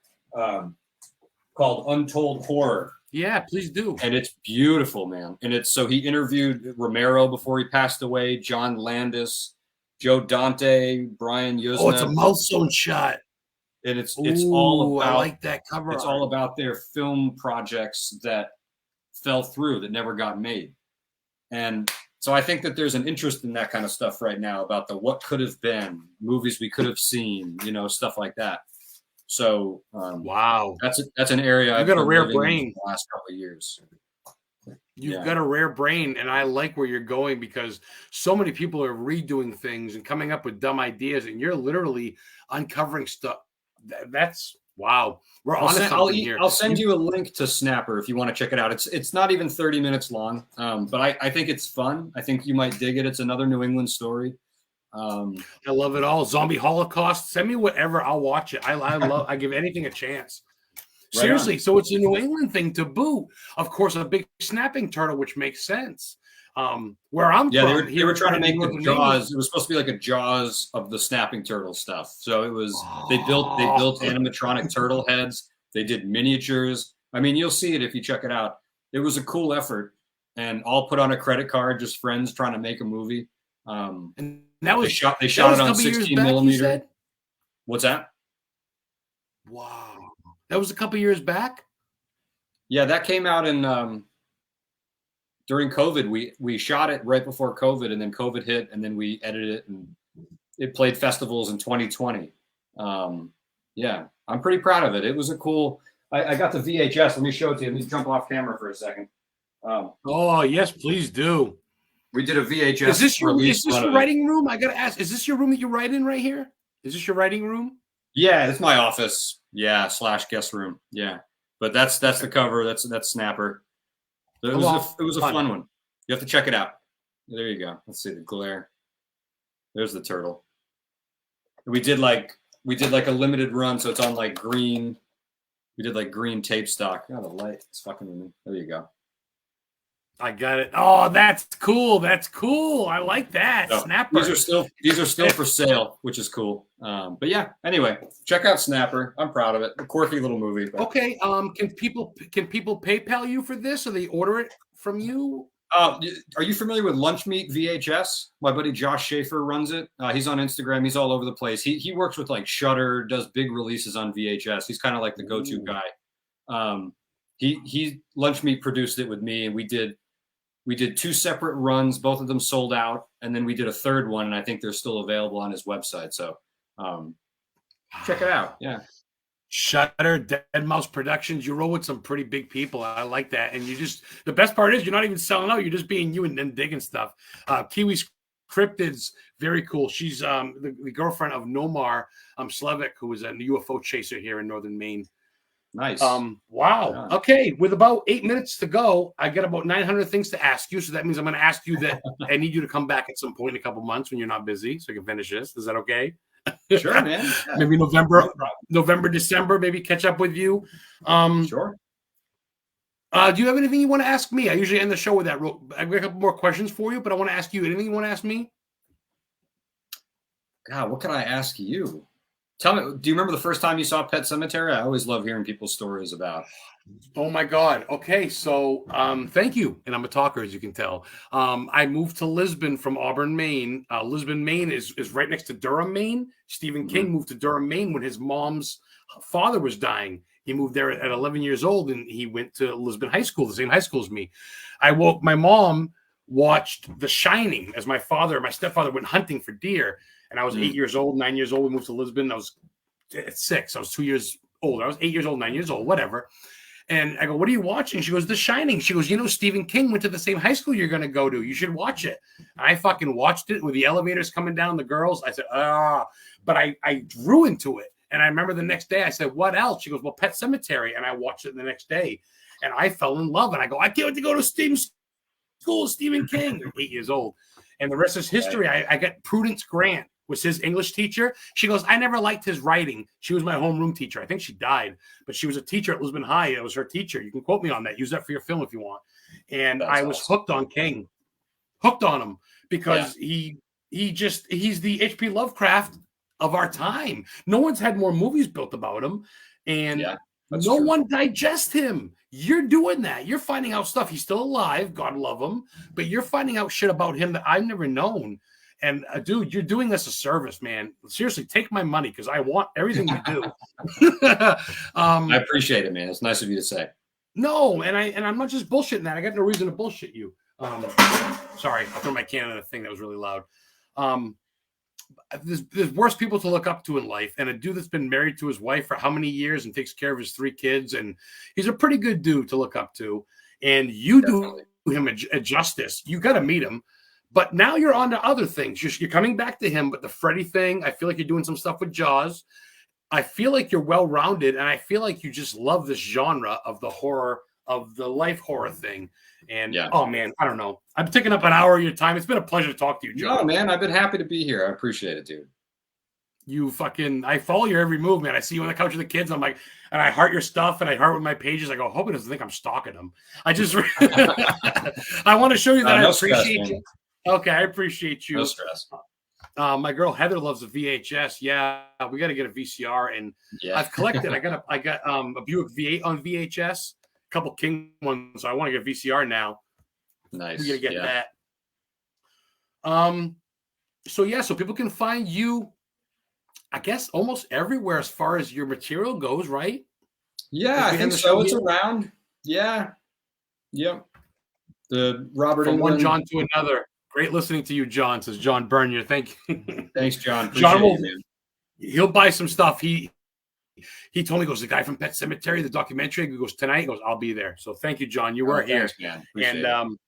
Called Untold Horror. Yeah, please do. And it's beautiful, man. And so he interviewed Romero before he passed away, John Landis, Joe Dante, Brian Yuzna. Oh, it's a mouth zone shot. And it's all about, I like that cover. It's all about their film projects that fell through, that never got made. And so I think that there's an interest in that kind of stuff right now about the what could have been, movies we could have seen, stuff like that. So wow, that's an area I've got a rare brain the last couple of years. You've got a rare brain, and I like where you're going because so many people are redoing things and coming up with dumb ideas, and you're literally uncovering stuff. That's Wow. We're I'll on to send, something here. I'll send you a link to Snapper if you want to check it out. It's not even 30 minutes long, but I think it's fun. I think you might dig it. It's another New England story. I love it all. Zombie Holocaust. Send me whatever. I'll watch it. I give anything a chance. Right Seriously. on. So it's a New England thing to boot. Of course, a big snapping turtle, which makes sense. Where I'm from, they were trying to make the Northern Jaws. Maine. It was supposed to be like a Jaws of the snapping turtle stuff. So it was they Oh. built animatronic turtle heads. They did miniatures. I mean, you'll see it if you check it out. It was a cool effort, and all put on a credit card, just friends trying to make a movie. And that was they shot it on 16 millimeter. What's that? Wow. That was a couple years back? Yeah, that came out in during COVID. We shot it right before COVID, and then COVID hit, and then we edited it, and it played festivals in 2020. Yeah, I'm pretty proud of it. It was a cool. I got the VHS. Let me show it to you. Let me jump off camera for a second. Oh, yes, please do. We did a VHS. Is this your writing room? I gotta ask. Is this your room that you write in right here? Is this your writing room? Yeah, it's my office. Yeah, / guest room. Yeah, but that's the cover. That's Snapper. It was a fun one. You have to check it out. There you go. Let's see the glare. There's the turtle. We did like a limited run, so it's on like green. We did like green tape stock. Oh, the light is fucking with me. There you go. I got it. Oh, that's cool. That's cool. I like that. So, Snapper. These are still for sale, which is cool. But yeah, anyway, check out Snapper. I'm proud of it. A quirky little movie. But... Okay. Can people PayPal you for this, or they order it from you? Are you familiar with Lunch Meat VHS? My buddy Josh Schaefer runs it. He's on Instagram. He's all over the place. He works with like Shudder, does big releases on VHS. He's kind of like the go-to guy. He Lunch Meat produced it with me, and we did 2 separate runs. Both of them sold out, and then we did a third one, and I think they're still available on his website. So check it out. Yeah. Shudder, Dead Mouse Productions. You roll with some pretty big people. I like that. And the best part is you're not even selling out. You're just being you and then digging stuff. Kiwi Cryptid's very cool. She's the girlfriend of Nomar Slevik, who is a UFO chaser here in Northern Maine. Nice. Wow. Yeah. Okay. With about 8 minutes to go, I got about 900 things to ask you. So that means I'm going to ask you that I need you to come back at some point in a couple months when you're not busy, so I can finish this. Is that okay? Sure, man. Yeah. Maybe November, December, maybe catch up with you. Sure. Do you have anything you want to ask me? I usually end the show with that. I've got a couple more questions for you, but I want to ask you anything you want to ask me? God, what can I ask you? Tell me, do you remember the first time you saw Pet Sematary? I always love hearing people's stories about. Oh my God. Okay. So thank you. And I'm a talker, as you can tell. I moved to Lisbon from Auburn, Maine. Lisbon, Maine is right next to Durham, Maine. Stephen King moved to Durham, Maine when his mom's father was dying. He moved there at 11 years old, and he went to Lisbon High School, the same high school as me. My mom watched The Shining as my stepfather went hunting for deer. And I was 8 years old, 9 years old. We moved to Lisbon. I was at 6. I was 2 years older. I was 8 years old, 9 years old, whatever. And I go, what are you watching? She goes, The Shining. She goes, Stephen King went to the same high school you're going to go to. You should watch it. And I fucking watched it with the elevators coming down, the girls. I said, but I grew into it. And I remember the next day I said, what else? She goes, well, Pet Sematary. And I watched it the next day. And I fell in love. And I go, I can't wait to go to Stephen's school, Stephen King. I'm 8 years old. And the rest is history. I got Prudence Grant. Was his English teacher. She goes, I never liked his writing. She was my homeroom teacher. I think she died, but she was a teacher at Lisbon High. It was her teacher. You can quote me on that. Use that for your film if you want. And I was hooked on King, hooked on him because he's the H.P. Lovecraft of our time. No one's had more movies built about him, and no one digests him. You're doing that. You're finding out stuff. He's still alive. God love him. But you're finding out shit about him that I've never known. And dude, you're doing us a service, man. Seriously, take my money because I want everything you do. I appreciate it, man. It's nice of you to say. No, and I'm not just bullshitting that. I got no reason to bullshit you. Sorry, I threw my can in a thing that was really loud. There's worse people to look up to in life, and a dude that's been married to his wife for how many years and takes care of his 3 kids, and he's a pretty good dude to look up to. And you do him a justice. You got to meet him. But now you're on to other things. You're coming back to him. But the Freddy thing, I feel like you're doing some stuff with Jaws. I feel like you're well-rounded, and I feel like you just love this genre of the horror, of the life horror thing. And oh man, I don't know. I'm taking up an hour of your time. It's been a pleasure to talk to you, John. No, man, I've been happy to be here. I appreciate it, dude. I follow your every move, man. I see you on the couch with the kids. I'm like, and I heart your stuff, and I heart with my pages. I go, hope he doesn't think I'm stalking him. I just, I want to show you that I appreciate you. Okay, I appreciate you. No stress. My girl Heather loves the VHS. Yeah, we got to get a VCR, and I've collected. I got a Buick V8 on VHS, a couple King ones. So I want to get a VCR now. Nice. We got to get that. So people can find you, I guess, almost everywhere as far as your material goes, right? Yeah, I think so. It's around. Yeah. Yep. The Robert From England. one John to another. Great listening to you, John, says John Bernier. Thank you. Thanks, John. He'll buy some stuff. He told me, he goes, the guy from Pet Cemetery, the documentary, he goes, tonight? He goes, I'll be there. So thank you, John. You were here. Thanks, man. Appreciate it.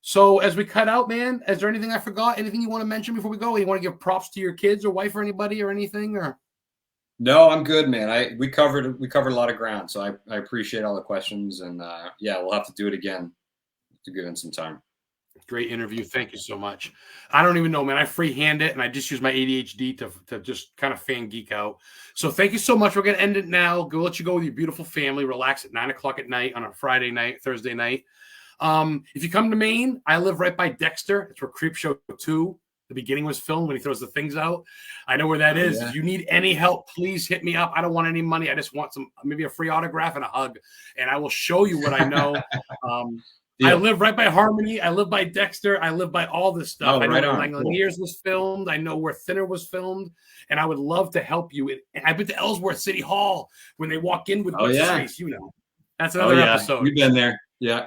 So as we cut out, man, is there anything I forgot? Anything you want to mention before we go? You want to give props to your kids or wife or anybody or anything? Or no, I'm good, man. We covered a lot of ground, so I appreciate all the questions, and we'll have to do it again to give in some time. Great interview. Thank you so much. I don't even know, man. I freehand it, and I just use my ADHD to just kind of fan geek out. So thank you so much. We're going to end it now. Go let you go with your beautiful family. Relax at 9 o'clock at night on a Friday night, Thursday night. If you come to Maine, I live right by Dexter. It's where Creepshow 2, the beginning, was filmed, when he throws the things out. I know where that is. Yeah. If you need any help, please hit me up. I don't want any money. I just want maybe a free autograph and a hug, and I will show you what I know. I live right by Harmony. I live by Dexter. I live by all this stuff. I know where Langoliers was filmed. I know where Thinner was filmed, and I would love to help you. I've been to Ellsworth City Hall when they walk in with face. You know, that's another episode. You've been there. Yeah.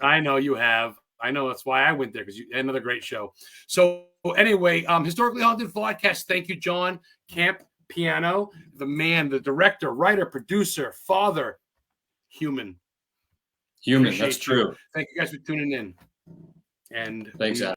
I know you have. I know that's why I went there, because another great show. So anyway, Historically Haunted VODCAST. Thank you, John. Camp Piano, the man, the director, writer, producer, father, human. That's true. Thank you guys for tuning in. And thanks, Adam.